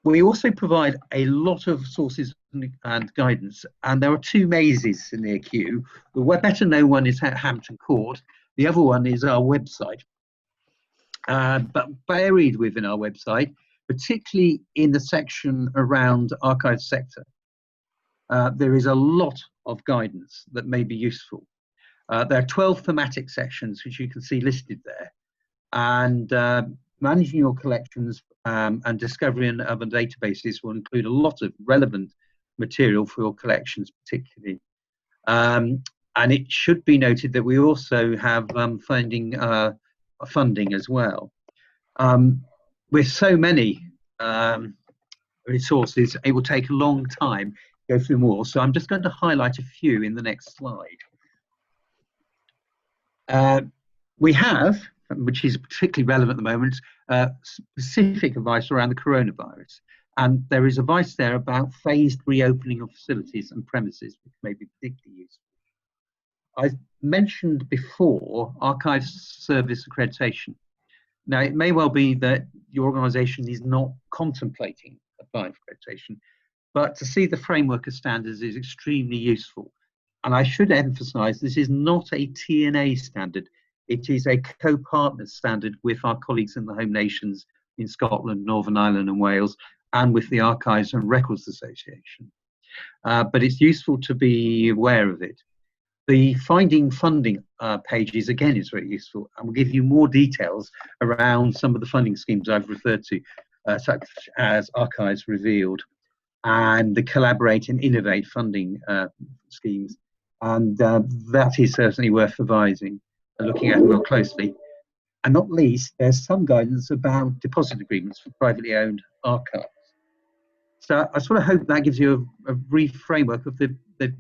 We also provide a lot of sources and guidance, and there are two mazes in the queue. The better known one is at Hampton Court. The other one is our website. But buried within our website, particularly in the section around archive sector, there is a lot of guidance that may be useful. There are 12 thematic sections which you can see listed there, and managing your collections and discovery in other databases will include a lot of relevant material for your collections particularly. And it should be noted that we also have funding funding as well. With so many resources, it will take a long time to go through them all. So I'm just going to highlight a few in the next slide. We have, which is particularly relevant at the moment, specific advice around the coronavirus. And there is advice there about phased reopening of facilities and premises, which may be particularly useful. I mentioned before archives service accreditation. Now, it may well be that your organisation is not contemplating applying for accreditation, but to see the framework of standards is extremely useful. And I should emphasise this is not a TNA standard. It is a co-partner standard with our colleagues in the home nations in Scotland, Northern Ireland and Wales, and with the Archives and Records Association. But it's useful to be aware of it. The finding funding pages, again, is very useful, and will give you more details around some of the funding schemes I've referred to, such as Archives Revealed and the Collaborate and Innovate funding schemes. And that is certainly worth revising and looking at more closely. And not least, there's some guidance about deposit agreements for privately owned archives. So I sort of hope that gives you a brief framework of the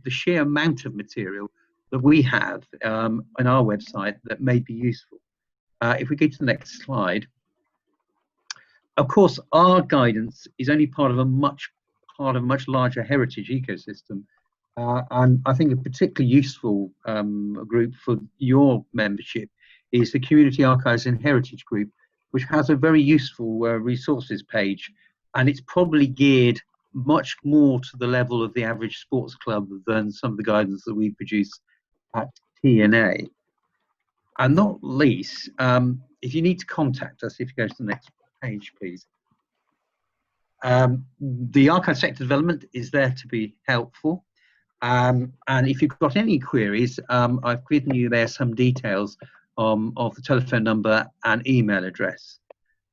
sheer amount of material that we have on our website that may be useful. If we go to the next slide, of course, our guidance is only part of a much larger heritage ecosystem. And I think a particularly useful group for your membership is the Community Archives and Heritage Group, which has a very useful resources page. And it's probably geared much more to the level of the average sports club than some of the guidance that we produce at TNA. And not least, if you need to contact us, if you go to the next page, please. The archive sector development is there to be helpful. And if you've got any queries, I've given you there some details of the telephone number and email address.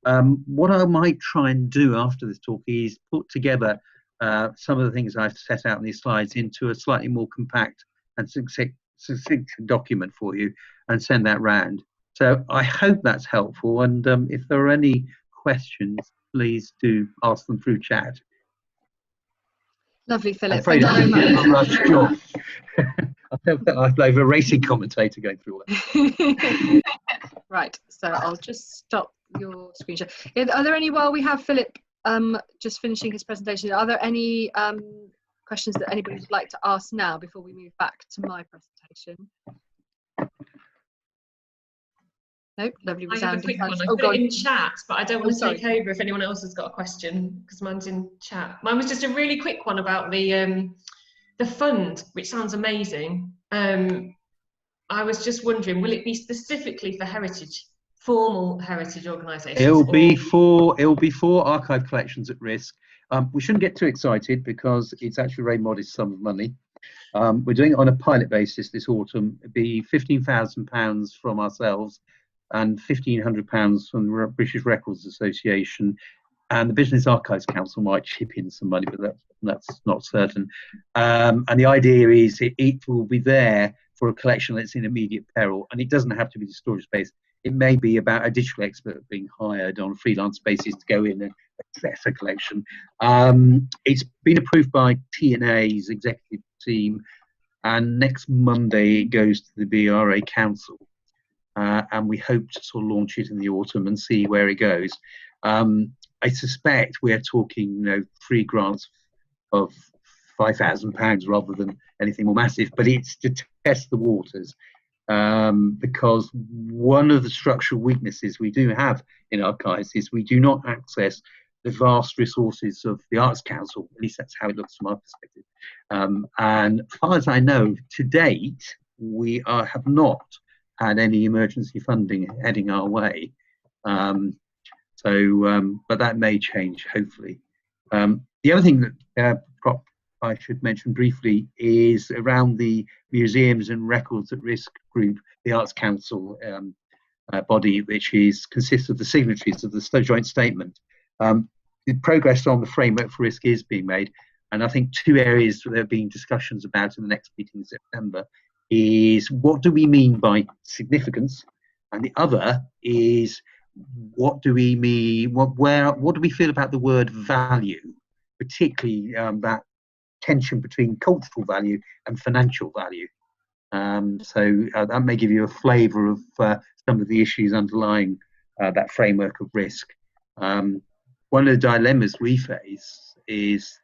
What I might try and do after this talk is put together some of the things I've set out in these slides into a slightly more compact and succinct document for you and send that round. So I hope that's helpful, and if there are any questions, please do ask them through chat. Lovely, Philip. Thank you very much. I'm like a racing commentator going through all that. Right, so I'll just stop your screen share. Are there any, while we have Philip just finishing his presentation, are there any questions that anybody would like to ask now before we move back to my presentation? Nope, lovely. I have a quick one. I put it in chat, but I don't want to take over if anyone else has got a question, because mine's in chat. Mine was just a really quick one about the fund, which sounds amazing. I was just wondering, will it be specifically for heritage, formal heritage organisations? It'll be for archive collections at risk. We shouldn't get too excited because it's actually a very modest sum of money. We're doing it on a pilot basis this autumn. It'd be £15,000 from ourselves and £1,500 from the British Records Association, and the Business Archives Council might chip in some money, but that's not certain. And the idea is it will be there for a collection that's in immediate peril, and it doesn't have to be the storage space. It may be about a digital expert being hired on a freelance basis to go in and assess a collection. It's been approved by TNA's executive team, and next Monday it goes to the BRA Council. And we hope to sort of launch it in the autumn and see where it goes. I suspect we're talking, free grants of £5,000 rather than anything more massive, but it's to test the waters, because one of the structural weaknesses we do have in archives is we do not access the vast resources of the Arts Council. At least that's how it looks from our perspective. And as far as I know, to date, we have not had any emergency funding heading our way. But that may change, hopefully. The other thing that I should mention briefly is around the Museums and Records at Risk group, the Arts Council body, which consists of the signatories of the joint statement. The progress on the framework for risk is being made, and I think two areas that there are being discussions about in the next meeting in September is what do we mean by significance, And the other is, what do we mean? What do we feel about the word value, particularly that tension between cultural value and financial value? So that may give you a flavour of some of the issues underlying that framework of risk. One of the dilemmas we face is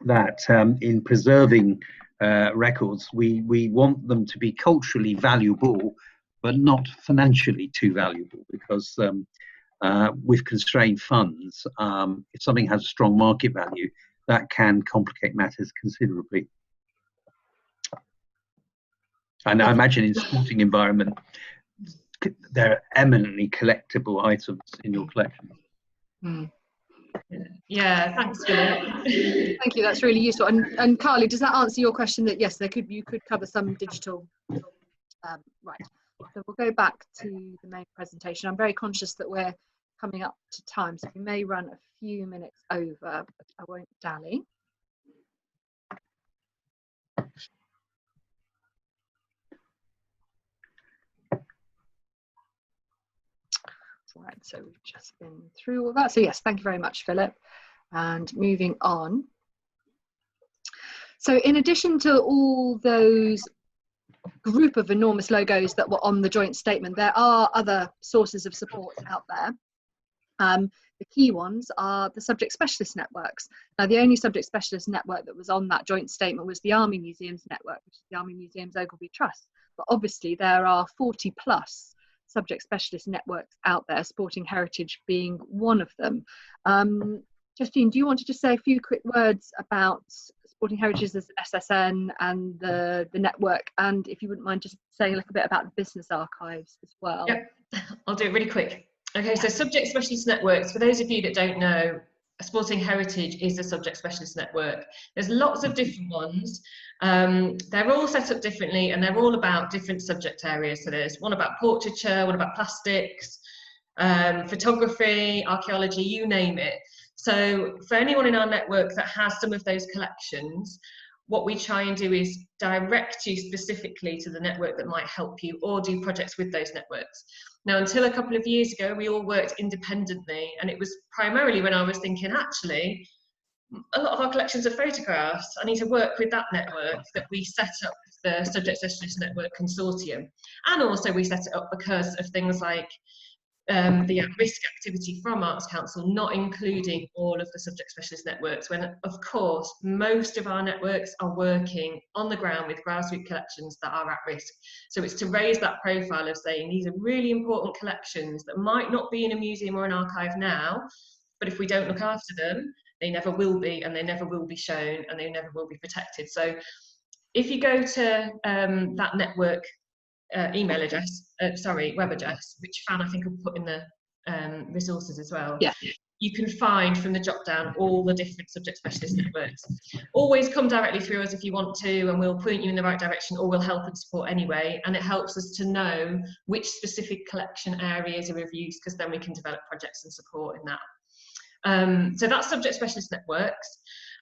that in preserving records, we want them to be culturally valuable, but not financially too valuable, because with constrained funds, if something has a strong market value, that can complicate matters considerably. And I imagine in sporting environment, they're eminently collectible items in your collection. Yeah, thanks, Philip. Thank you, that's really useful. And Carly, does that answer your question that yes, you could cover some digital? Right, so we'll go back to the main presentation. I'm very conscious that we're coming up to time, so we may run a few minutes over, but I won't dally. Right, so we've just been through all that. So yes, thank you very much, Philip. And moving on. So in addition to all those group of enormous logos that were on the joint statement, there are other sources of support out there. The key ones are the subject specialist networks. Now, the only subject specialist network that was on that joint statement was the Army Museums Network, which is the Army Museums Ogilvy Trust. But obviously there are 40 plus subject specialist networks out there, Sporting Heritage being one of them. Justine, do you want to just say a few quick words about Sporting Heritage as an SSN and the network, and if you wouldn't mind just saying a little bit about the business archives as well? Yep, I'll do it really quick. Okay, so subject specialist networks, for those of you that don't know, Sporting Heritage is a subject specialist network. There's lots of different ones. They're all set up differently and they're all about different subject areas. So there's one about portraiture, one about plastics, photography, archaeology, you name it. So for anyone in our network that has some of those collections, what we try and do is direct you specifically to the network that might help you, or do projects with those networks. Now, until a couple of years ago, we all worked independently, and it was primarily when I was thinking, actually, a lot of our collections are photographs. I need to work with that network, that we set up the Subject Specialist Network Consortium. And also we set it up because of things like the at-risk activity from Arts Council, not including all of the subject specialist networks, when of course most of our networks are working on the ground with grassroots collections that are at risk. So it's to raise that profile of saying these are really important collections that might not be in a museum or an archive now, but if we don't look after them, they never will be, and they never will be shown, and they never will be protected. So if you go to that network email address, web address, which Fran I think will put in the resources as well. Yeah. You can find from the drop down all the different subject specialist networks. Always come directly through us if you want to, and we'll point you in the right direction, or we'll help and support anyway. And it helps us to know which specific collection areas are of use, because then we can develop projects and support in that. So that's subject specialist networks.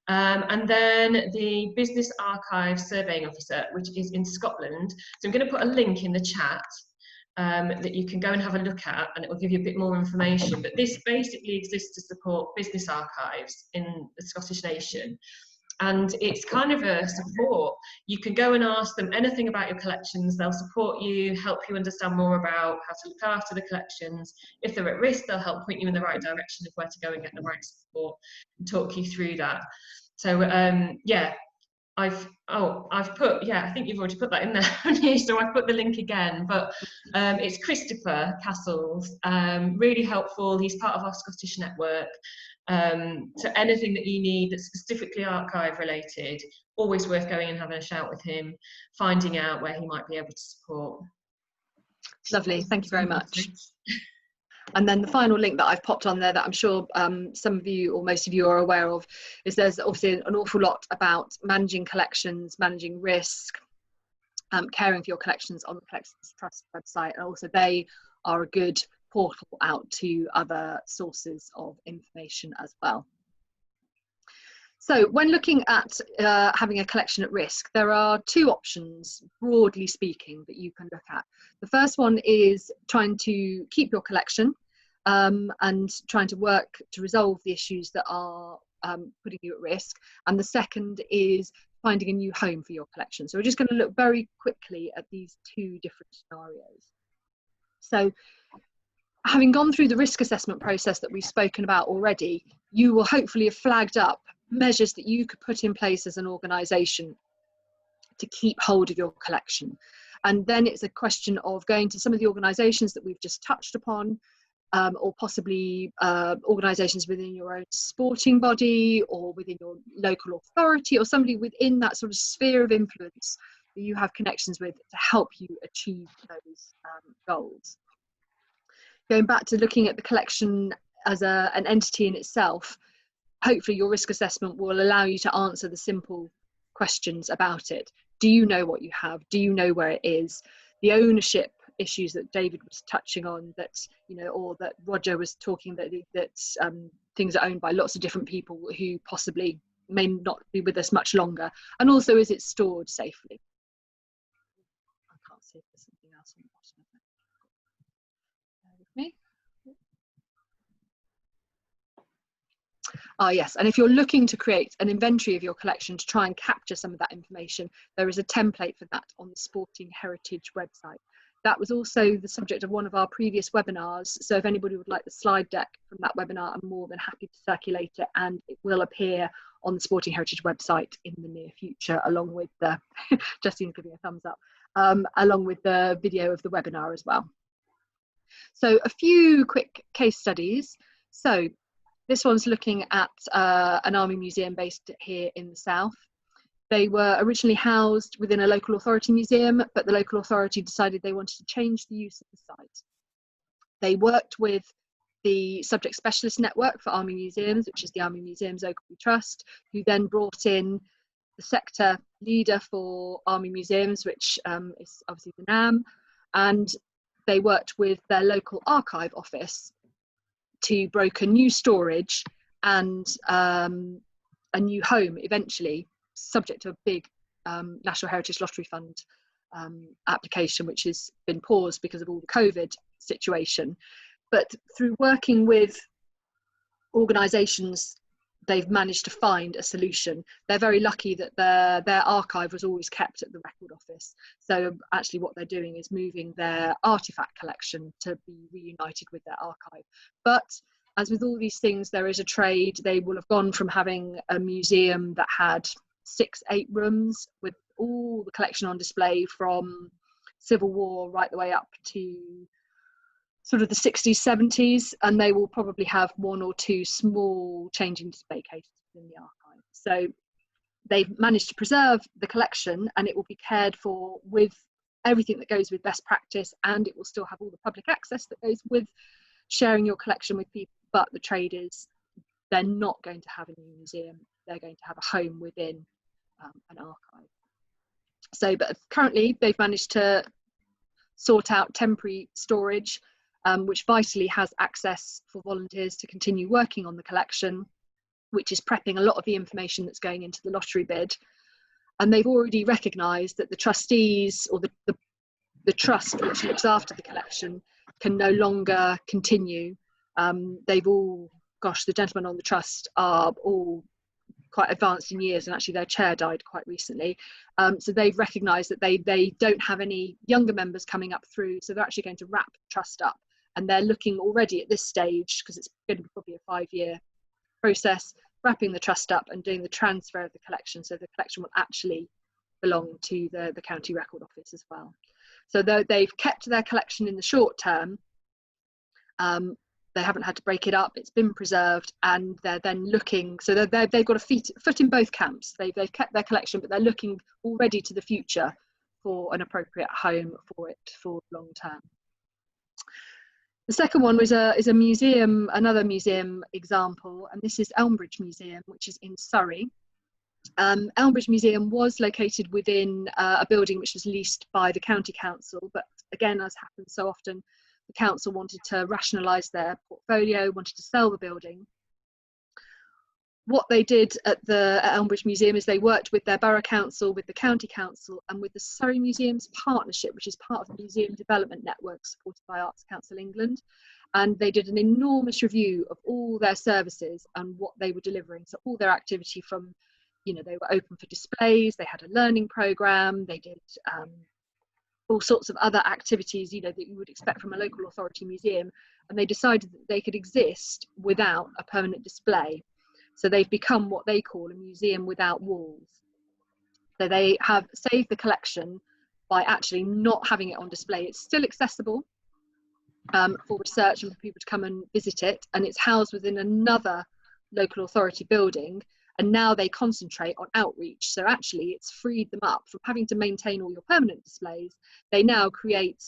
And then the Business Archives Surveying Officer, which is in Scotland. So I'm going to put a link in the chat that you can go and have a look at, and it will give you a bit more information. But this basically exists to support business archives in the Scottish nation. And it's kind of a support. You can go and ask them anything about your collections. They'll support you, help you understand more about how to look after the collections. If they're at risk, they'll help point you in the right direction of where to go and get the right support and talk you through that. So yeah, I've put, yeah, I think you've already put that in there, haven't you? So I've put the link again, but it's Christopher Castles, really helpful. He's part of our Scottish network. So anything that you need that's specifically archive related, always worth going and having a shout with him, finding out where he might be able to support. Lovely, thank you very much. And then the final link that I've popped on there that I'm sure some of you or most of you are aware of is there's obviously an awful lot about managing collections, managing risk, caring for your collections on the Collections Trust website. And also they are a good portal out to other sources of information as well. So when looking at having a collection at risk, there are two options, broadly speaking, that you can look at. The first one is trying to keep your collection and trying to work to resolve the issues that are putting you at risk. And the second is finding a new home for your collection. So we're just going to look very quickly at these two different scenarios. So having gone through the risk assessment process that we've spoken about already, you will hopefully have flagged up measures that you could put in place as an organisation to keep hold of your collection. And then it's a question of going to some of the organisations that we've just touched upon, or possibly organisations within your own sporting body or within your local authority, or somebody within that sort of sphere of influence that you have connections with to help you achieve those goals. Going back to looking at the collection as an entity in itself, hopefully your risk assessment will allow you to answer the simple questions about it. Do you know what you have? Do you know where it is? The ownership issues that David was touching on, that, you know, or that Roger was talking, that things are owned by lots of different people who possibly may not be with us much longer. And also, is it stored safely? I can't see if there's something else on the bottom of it. Bear with me. Yes, and if you're looking to create an inventory of your collection to try and capture some of that information, there is a template for that on the Sporting Heritage website. That was also the subject of one of our previous webinars, so if anybody would like the slide deck from that webinar, I'm more than happy to circulate it, and it will appear on the Sporting Heritage website in the near future, along with the, Justine's giving a thumbs up, along with the video of the webinar as well. So a few quick case studies. So this one's looking at an army museum based here in the south. They were originally housed within a local authority museum, but the local authority decided they wanted to change the use of the site. They worked with the Subject Specialist Network for Army Museums, which is the Army Museums Oakley Trust, who then brought in the sector leader for Army Museums, which is obviously the NAM, and they worked with their local archive office to broker new storage and a new home eventually, subject to a big National Heritage Lottery Fund application, which has been paused because of all the COVID situation. But through working with organisations, they've managed to find a solution. They're very lucky that their archive was always kept at the record office. So actually what they're doing is moving their artefact collection to be reunited with their archive. But as with all these things, there is a trade. They will have gone from having a museum that had 6-8 rooms with all the collection on display from Civil War right the way up to sort of the 60s, 70s, and they will probably have 1 or 2 small changing display cases in the archive. So they've managed to preserve the collection, and it will be cared for with everything that goes with best practice, and it will still have all the public access that goes with sharing your collection with people. But the trade is they're not going to have a new museum, they're going to have a home within an archive. So, but currently they've managed to sort out temporary storage, which vitally has access for volunteers to continue working on the collection, which is prepping a lot of the information that's going into the lottery bid. And they've already recognised that the trustees, or the trust which looks after the collection, can no longer continue. They've all, gosh, the gentlemen on the trust are all quite advanced in years, and actually their chair died quite recently. So they've recognised that they don't have any younger members coming up through, so they're actually going to wrap the trust up. And they're looking already at this stage, because it's going to be probably a 5-year process, wrapping the trust up and doing the transfer of the collection, so the collection will actually belong to the county record office as well. So they've kept their collection in the short term, they haven't had to break it up, it's been preserved, and they're then looking, so they've got a foot in both camps. They've kept their collection, but they're looking already to the future for an appropriate home for it for long term. The second one is a museum, another museum example, and this is Elmbridge Museum, which is in Surrey. Elmbridge Museum was located within a building which was leased by the county council, but again, as happens so often, the council wanted to rationalise their portfolio, wanted to sell the building. what they did at Elmbridge Museum is they worked with their borough council, with the county council, and with the Surrey Museums Partnership, which is part of the Museum Development Network supported by Arts Council England. And they did an enormous review of all their services and what they were delivering. So all their activity from, you know, they were open for displays, they had a learning programme, they did all sorts of other activities, you know, that you would expect from a local authority museum. And they decided that they could exist without a permanent display. So they've become what they call a museum without walls. So they have saved the collection by actually not having it on display. It's still accessible for research and for people to come and visit it. And it's housed within another local authority building. And now they concentrate on outreach. So actually it's freed them up from having to maintain all your permanent displays. They now create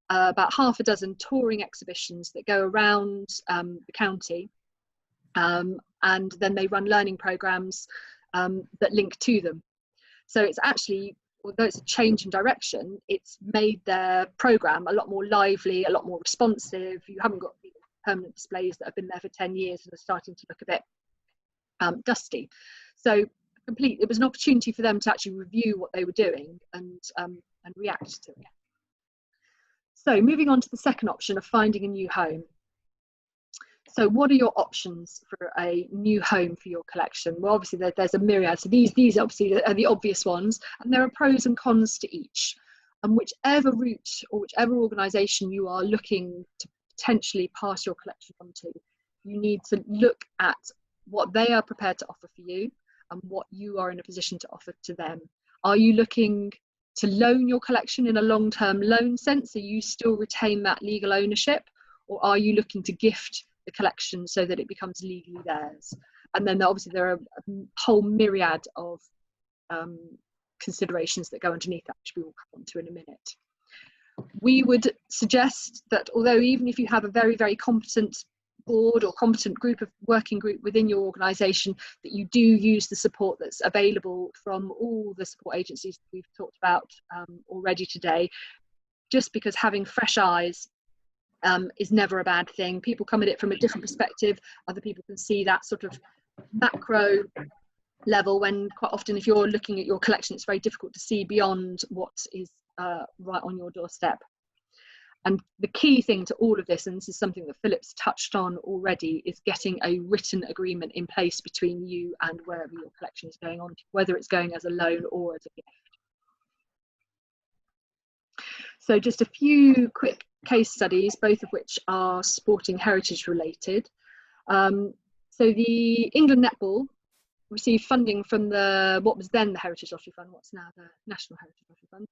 about half a dozen touring exhibitions that go around the county. And then they run learning programs that link to them. So it's actually, although it's a change in direction, it's made their program a lot more lively, a lot more responsive. You haven't got permanent displays that have been there for 10 years and are starting to look a bit dusty. So it was an opportunity for them to actually review what they were doing and react to it. So moving on to the second option of finding a new home. So what are your options for a new home for your collection? Well, obviously there's a myriad. So these obviously are the obvious ones, and there are pros and cons to each. And whichever route or whichever organisation you are looking to potentially pass your collection on to, you need to look at what they are prepared to offer for you and what you are in a position to offer to them. Are you looking to loan your collection in a long-term loan sense, so you still retain that legal ownership, or are you looking to gift the collection so that it becomes legally theirs? And then obviously there are a whole myriad of considerations that go underneath that, which we will come on to in a minute. We would suggest that although even if you have a very, very competent board or competent working group within your organisation, that you do use the support that's available from all the support agencies that we've talked about already today, just because having fresh eyes is never a bad thing. People come at it from a different perspective. Other people can see that sort of macro level, when quite often if you're looking at your collection, it's very difficult to see beyond what is right on your doorstep. And the key thing to all of this, and this is something that Philip's touched on already, is getting a written agreement in place between you and wherever your collection is going on, whether it's going as a loan or as a gift. So just a few quick case studies, both of which are sporting heritage related. So the England Netball received funding from what was then the Heritage Lottery Fund, what's now the National Heritage Lottery Fund,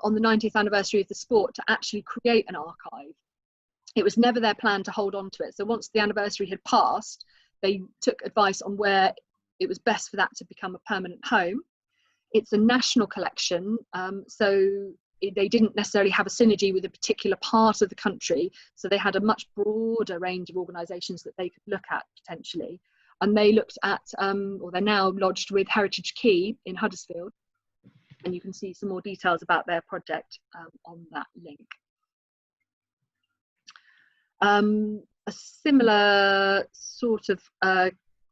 on the 90th anniversary of the sport to actually create an archive. It was never their plan to hold on to it. So once the anniversary had passed, they took advice on where it was best for that to become a permanent home. It's a national collection, so they didn't necessarily have a synergy with a particular part of the country. So they had a much broader range of organisations that they could look at potentially. And they looked at, or they're now lodged with Heritage Key in Huddersfield. And you can see some more details about their project on that link. A similar sort of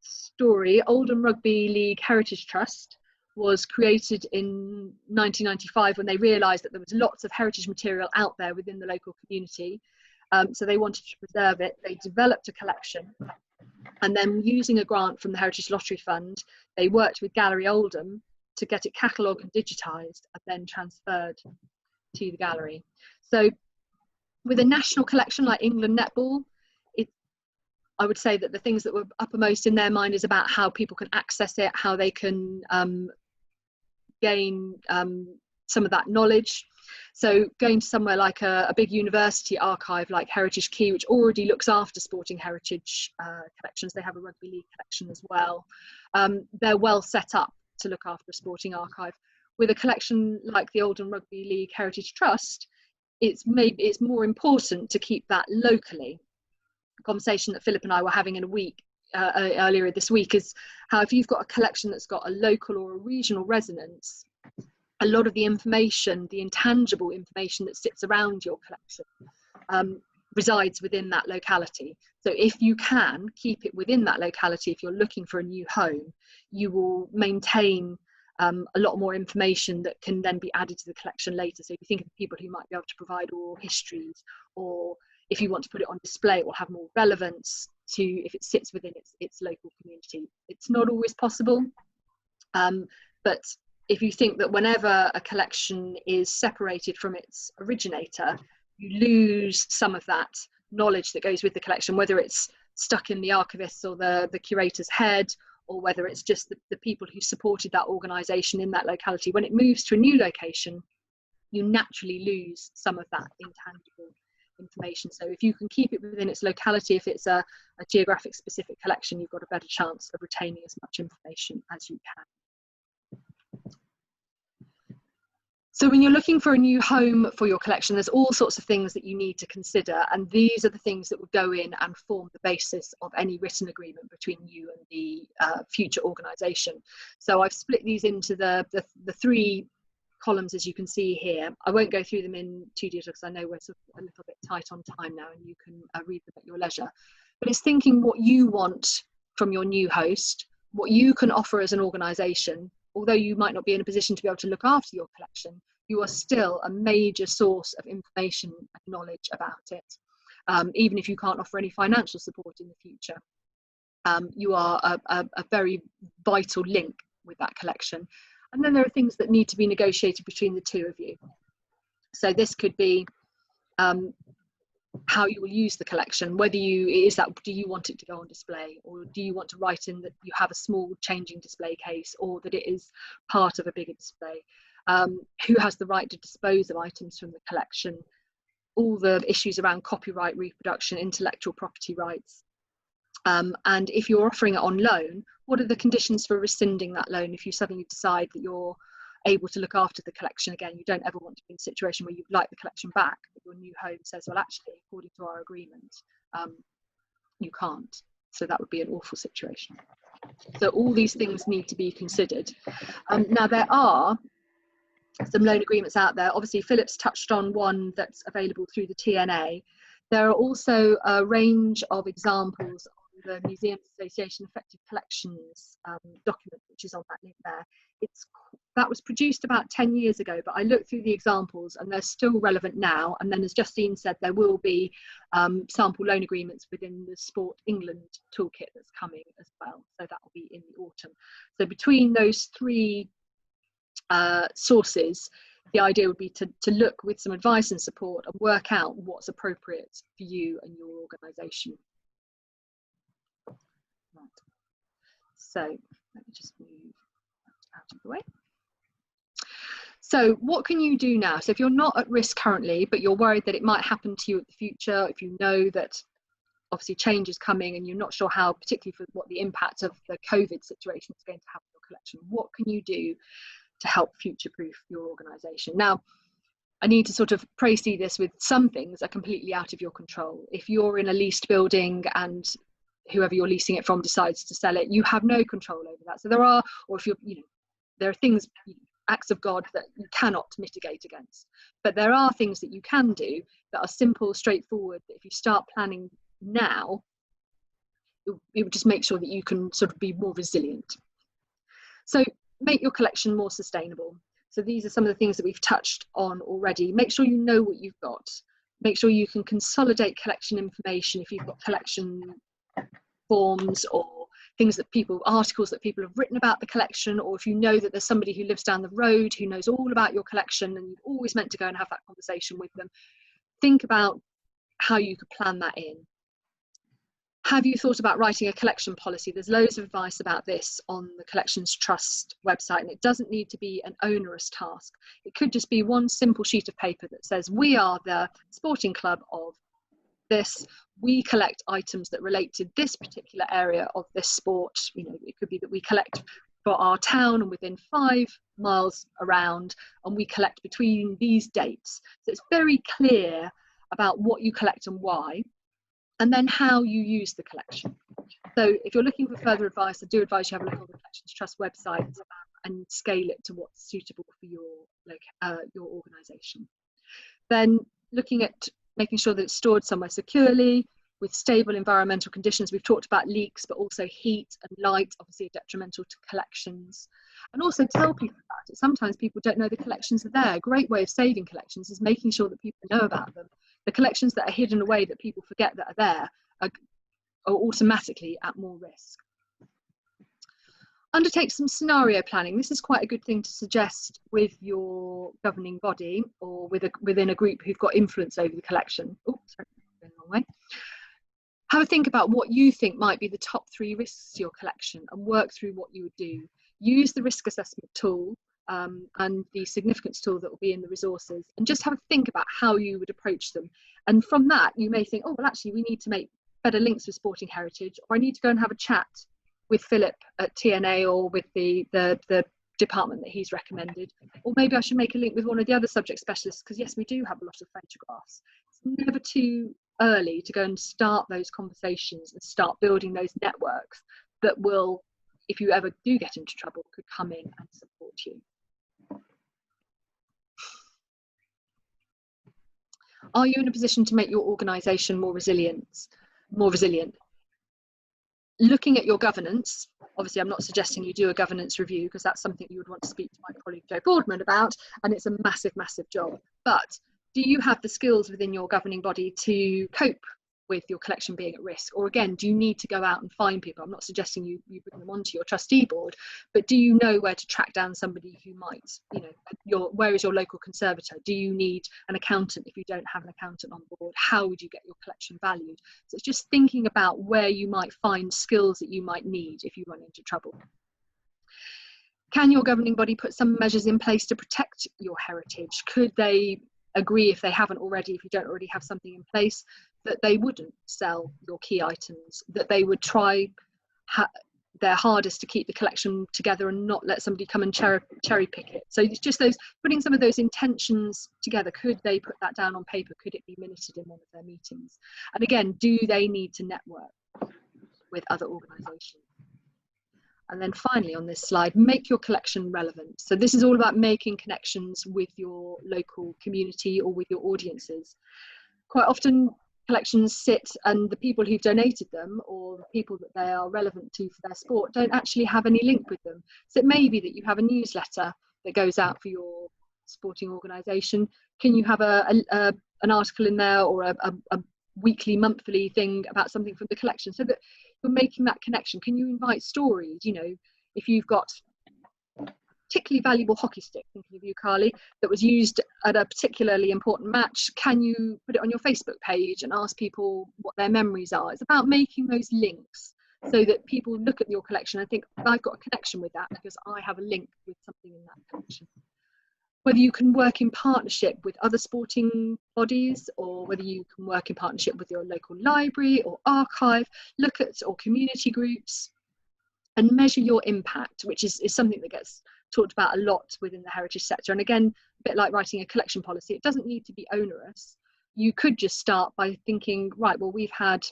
story, Oldham Rugby League Heritage Trust was created in 1995 when they realised that there was lots of heritage material out there within the local community. So they wanted to preserve it. They developed a collection, and then using a grant from the Heritage Lottery Fund, they worked with Gallery Oldham to get it catalogued and digitised and then transferred to the gallery. So with a national collection like England Netball, I would say that the things that were uppermost in their mind is about how people can access it, how they can gain some of that knowledge. So going to somewhere like a big university archive like Heritage Key, which already looks after sporting heritage collections, they have a rugby league collection as well. They're well set up to look after a sporting archive. With a collection like the Oldham Rugby League Heritage Trust, it's more important to keep that locally. A conversation that Philip and I were having in a week earlier this week is how if you've got a collection that's got a local or a regional resonance, a lot of the information, the intangible information that sits around your collection, resides within that locality. So if you can keep it within that locality, if you're looking for a new home, you will maintain a lot more information that can then be added to the collection later. So if you think of the people who might be able to provide oral histories, or if you want to put it on display, it will have more relevance to if it sits within its local community. It's not always possible, but if you think that whenever a collection is separated from its originator, you lose some of that knowledge that goes with the collection, whether it's stuck in the archivist's or the curator's head, or whether it's just the people who supported that organisation in that locality. When it moves to a new location, you naturally lose some of that intangible information. So if you can keep it within its locality, if it's a geographic specific collection, you've got a better chance of retaining as much information as you can. So when you're looking for a new home for your collection, there's all sorts of things that you need to consider, and these are the things that will go in and form the basis of any written agreement between you and the future organisation. So I've split these into the three columns, as you can see here. I won't go through them in too detail because I know we're sort of a little bit tight on time now, and you can read them at your leisure. But it's thinking what you want from your new host, what you can offer as an organisation. Although you might not be in a position to be able to look after your collection, you are still a major source of information and knowledge about it. Even if you can't offer any financial support in the future, you are a very vital link with that collection. And then there are things that need to be negotiated between the two of you. So this could be how you will use the collection, whether do you want it to go on display, or do you want to write in that you have a small changing display case, or that it is part of a bigger display, who has the right to dispose of items from the collection, all the issues around copyright, reproduction, intellectual property rights, and if you're offering it on loan, what are the conditions for rescinding that loan if you suddenly decide that you're able to look after the collection again. You don't ever want to be in a situation where you'd like the collection back, but your new home says, well, actually, according to our agreement, you can't. So that would be an awful situation. So all these things need to be considered. Now, there are some loan agreements out there. Obviously, Philip's touched on one that's available through the TNA. There are also a range of examples on the Museums Association Effective Collections document, which is on that link there. That was produced about 10 years ago, but I looked through the examples and they're still relevant now. And then, as Justine said, there will be sample loan agreements within the Sport England toolkit that's coming as well. So that will be in the autumn. So between those three sources, the idea would be to look with some advice and support and work out what's appropriate for you and your organisation. Right. So let me just move that out of the way. So what can you do now? So if you're not at risk currently, but you're worried that it might happen to you in the future, if you know that obviously change is coming and you're not sure how, particularly for what the impact of the COVID situation is going to have on your collection, what can you do to help future-proof your organisation? Now, I need to sort of precede this with some things are completely out of your control. If you're in a leased building and whoever you're leasing it from decides to sell it, you have no control over that. So there are, or if you're, there are things, acts of God that you cannot mitigate against. But there are things that you can do that are simple, straightforward, that if you start planning now, it would just make sure that you can sort of be more resilient. So make your collection more sustainable. So these are some of the things that we've touched on already. Make sure you know what you've got. Make sure you can consolidate collection information if you've got collection forms or things that articles that people have written about the collection, or if you know that there's somebody who lives down the road who knows all about your collection and you've always meant to go and have that conversation with them. Think about how you could plan that in. Have you thought about writing a collection policy? There's loads of advice about this on the Collections Trust website, and it doesn't need to be an onerous task. It could just be one simple sheet of paper that says, we are the sporting club of this. We collect items that relate to this particular area of this sport. It could be that we collect for our town and within 5 miles around, and we collect between these dates. So it's very clear about what you collect and why, and then how you use the collection. So if you're looking for further advice, I do advise you have a look on the Collections Trust website and scale it to what's suitable for your organisation. Then looking at making sure that it's stored somewhere securely with stable environmental conditions. We've talked about leaks, but also heat and light obviously are detrimental to collections. And also tell people about it. Sometimes people don't know the collections are there. A great way of saving collections is making sure that people know about them. The collections that are hidden away that people forget that are there are automatically at more risk. Undertake some scenario planning. This is quite a good thing to suggest with your governing body or within a group who've got influence over the collection. Oh, sorry, going the wrong way. Have a think about what you think might be the top 3 risks to your collection and work through what you would do. Use the risk assessment tool and the significance tool that will be in the resources, and just have a think about how you would approach them. And from that, you may think, oh, well, actually, we need to make better links with sporting heritage, or I need to go and have a chat with Philip at TNA or with the department that he's recommended, or maybe I should make a link with one of the other subject specialists, because yes, we do have a lot of photographs. It's never too early to go and start those conversations and start building those networks that will, if you ever do get into trouble, could come in and support you. Are you in a position to make your organisation more resilient? Looking at your governance, obviously I'm not suggesting you do a governance review, because that's something you would want to speak to my colleague Joe Boardman about, and it's a massive, massive job. But do you have the skills within your governing body to cope with your collection being at risk? Or again, do you need to go out and find people? I'm not suggesting you bring them onto your trustee board, but do you know where to track down somebody who might, where is your local conservator? Do you need an accountant if you don't have an accountant on board? How would you get your collection valued? So it's just thinking about where you might find skills that you might need if you run into trouble. Can your governing body put some measures in place to protect your heritage? Could they agree, if they haven't already, if you don't already have something in place, that they wouldn't sell your key items, that they would try their hardest to keep the collection together and not let somebody come and cherry pick it? So it's just those, putting some of those intentions together. Could they put that down on paper? Could it be minuted in one of their meetings? And again, do they need to network with other organisations? And then finally on this slide, make your collection relevant. So this is all about making connections with your local community or with your audiences. Quite often collections sit and the people who've donated them or the people that they are relevant to for their sport don't actually have any link with them. So it may be that you have a newsletter that goes out for your sporting organisation. Can you have an article in there, or a weekly, monthly thing about something from the collection, so that you're making that connection? Can you invite stories? If you've got particularly valuable hockey stick, thinking of you, Carly, that was used at a particularly important match, can you put it on your Facebook page and ask people what their memories are? It's about making those links so that people look at your collection and think, I've got a connection with that because I have a link with something in that collection. Whether you can work in partnership with other sporting bodies, or whether you can work in partnership with your local library or archive, look at, or community groups, and measure your impact, which is something that gets talked about a lot within the heritage sector. And again, a bit like writing a collection policy, it doesn't need to be onerous. You could just start by thinking, right, well, we've had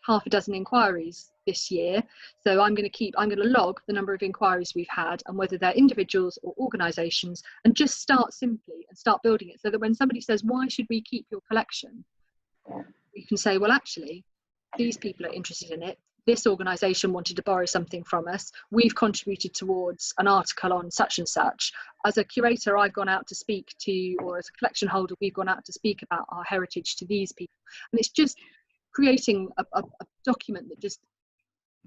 half a dozen inquiries this year, so I'm going to log the number of inquiries we've had and whether they're individuals or organisations, and just start simply and start building it, so that when somebody says, why should we keep your collection, you can say, well, actually, these people are interested in it. This organisation wanted to borrow something from us. We've contributed towards an article on such and such. As a curator, I've gone out to speak to, or as a collection holder, we've gone out to speak about our heritage to these people. And it's just creating a document that just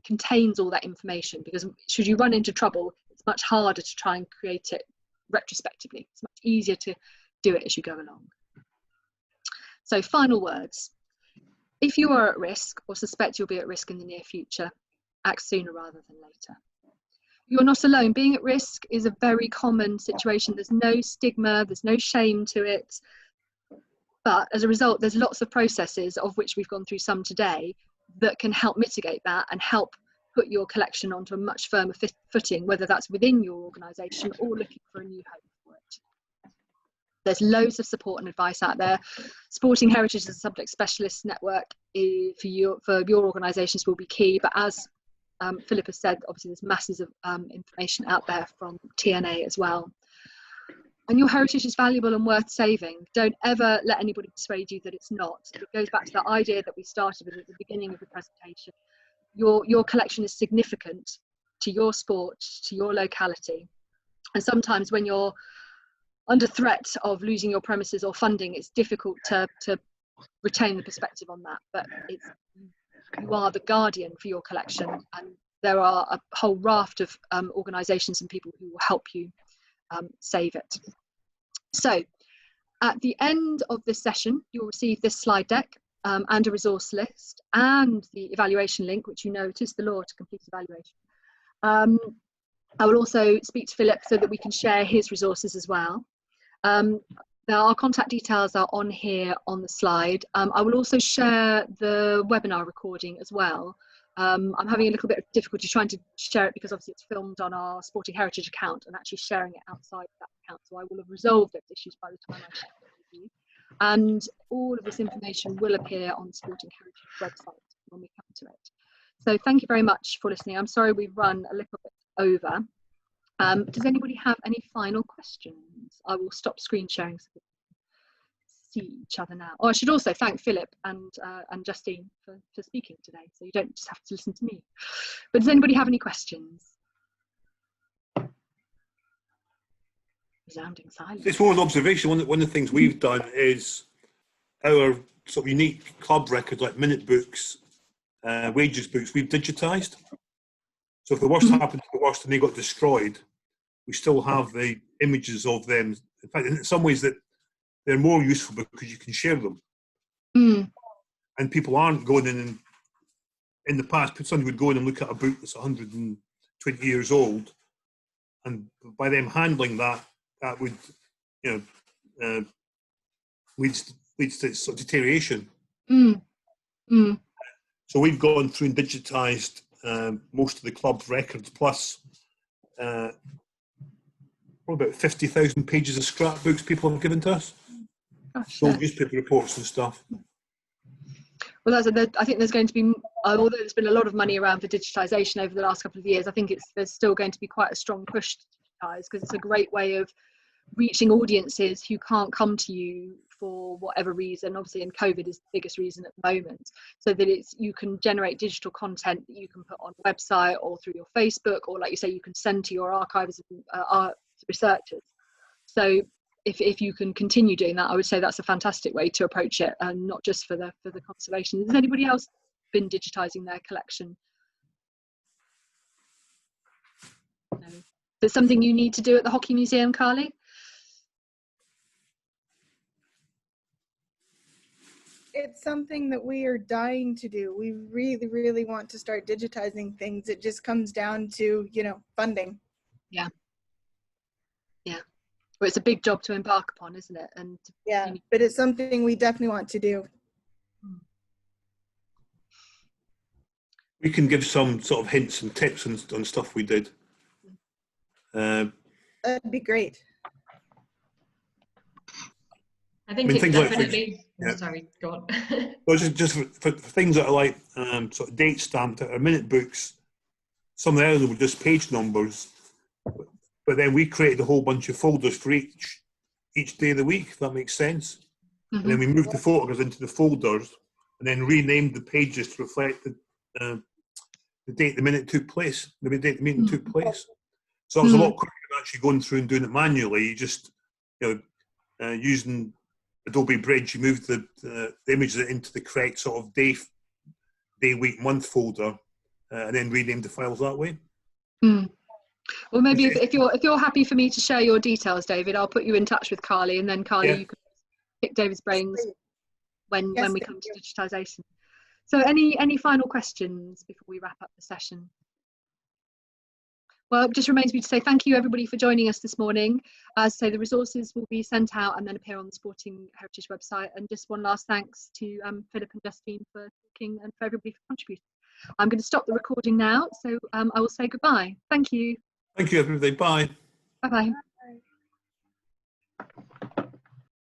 contains all that information, because should you run into trouble, it's much harder to try and create it retrospectively. It's much easier to do it as you go along. So final words. If you are at risk or suspect you'll be at risk in the near future, act sooner rather than later. You're not alone. Being at risk is a very common situation. There's no stigma, there's no shame to it. But as a result, there's lots of processes, of which we've gone through some today, that can help mitigate that and help put your collection onto a much firmer footing, whether that's within your organisation or looking for a new home for it. There's loads of support and advice out there. Sporting Heritage as a Subject Specialist Network for your organisations will be key. But as Philip has said, obviously there's masses of information out there from TNA as well. And your heritage is valuable and worth saving. Don't ever let anybody persuade you that it's not. It goes back to that idea that we started with at the beginning of the presentation. Your collection is significant to your sport, to your locality. And sometimes when you're under threat of losing your premises or funding, it's difficult to retain the perspective on that. But you are the guardian for your collection, and there are a whole raft of organisations and people who will help you save it. So at the end of this session, you'll receive this slide deck and a resource list and the evaluation link, which you know it is the law to complete evaluation. I will also speak to Philip so that we can share his resources as well. Our contact details are on here on the slide. I will also share the webinar recording as well. I'm having a little bit of difficulty trying to share it because obviously it's filmed on our Sporting Heritage account and actually sharing it outside of that account. So I will have resolved those issues by the time I share it with you. And all of this information will appear on the Sporting Heritage website when we come to it. So thank you very much for listening. I'm sorry we've run a little bit over. Does anybody have any final questions? I will stop screen sharing so we can see each other now. Oh, I should also thank Philip and Justine for speaking today, so you don't just have to listen to me. But does anybody have any questions? Resounding silence. It's more an observation. One of the things we've done is our sort of unique club records, like minute books, wages books, we've digitised. So if the worst happened to the worst and they got destroyed, we still have the images of them. In fact, in some ways that they're more useful because you can share them. And people aren't going in the past, somebody would go in and look at a book that's 120 years old, and by them handling that, that would, you know, leads to sort of deterioration. So we've gone through and digitised most of the club's records, plus probably about 50,000 pages of scrapbooks people have given to us. Gosh, So yeah. newspaper reports and stuff. Well, I think there's going to be, although there's been a lot of money around for digitisation over the last couple of years, I think there's still going to be quite a strong push to digitise, because it's a great way of reaching audiences who can't come to you for whatever reason. Obviously, and COVID is the biggest reason at the moment, so that you can generate digital content that you can put on a website or through your Facebook, or like you say, you can send to your archives and researchers. So if you can continue doing that, I would say that's a fantastic way to approach it, and not just for the conservation. Has anybody else been digitising their collection? No. Is it something you need to do at the Hockey Museum, Carly? It's something that we are dying to do. We really, really want to start digitizing things. It just comes down to, funding. Yeah. Well, it's a big job to embark upon, isn't it? And yeah, but it's something we definitely want to do. We can give some sort of hints and tips on stuff we did. That'd be great. I think it's definitely. Like, sorry, go on. Well, just for things that are like sort of date stamped or minute books, some of the others were just page numbers. But then we created a whole bunch of folders for each day of the week, if that makes sense. And then we moved the photographs into the folders and then renamed the pages to reflect the date the minute took place, the date the meeting took place. So it was a lot quicker than actually going through and doing it manually. You just, using Adobe Bridge, you moved the images into the correct sort of day, week, month folder, and then renamed the files that way. Well, maybe if you're happy for me to share your details, David, I'll put you in touch with Carly, and then Carly, you can pick David's brains when we come to digitisation. So, any final questions before we wrap up the session? Well, it just remains me to say thank you, everybody, for joining us this morning. As I say, the resources will be sent out and then appear on the Sporting Heritage website. And just one last thanks to Philip and Justine for talking, and for everybody for contributing. I'm going to stop the recording now, so I will say goodbye. Thank you. Thank you, everybody. Bye. Bye-bye.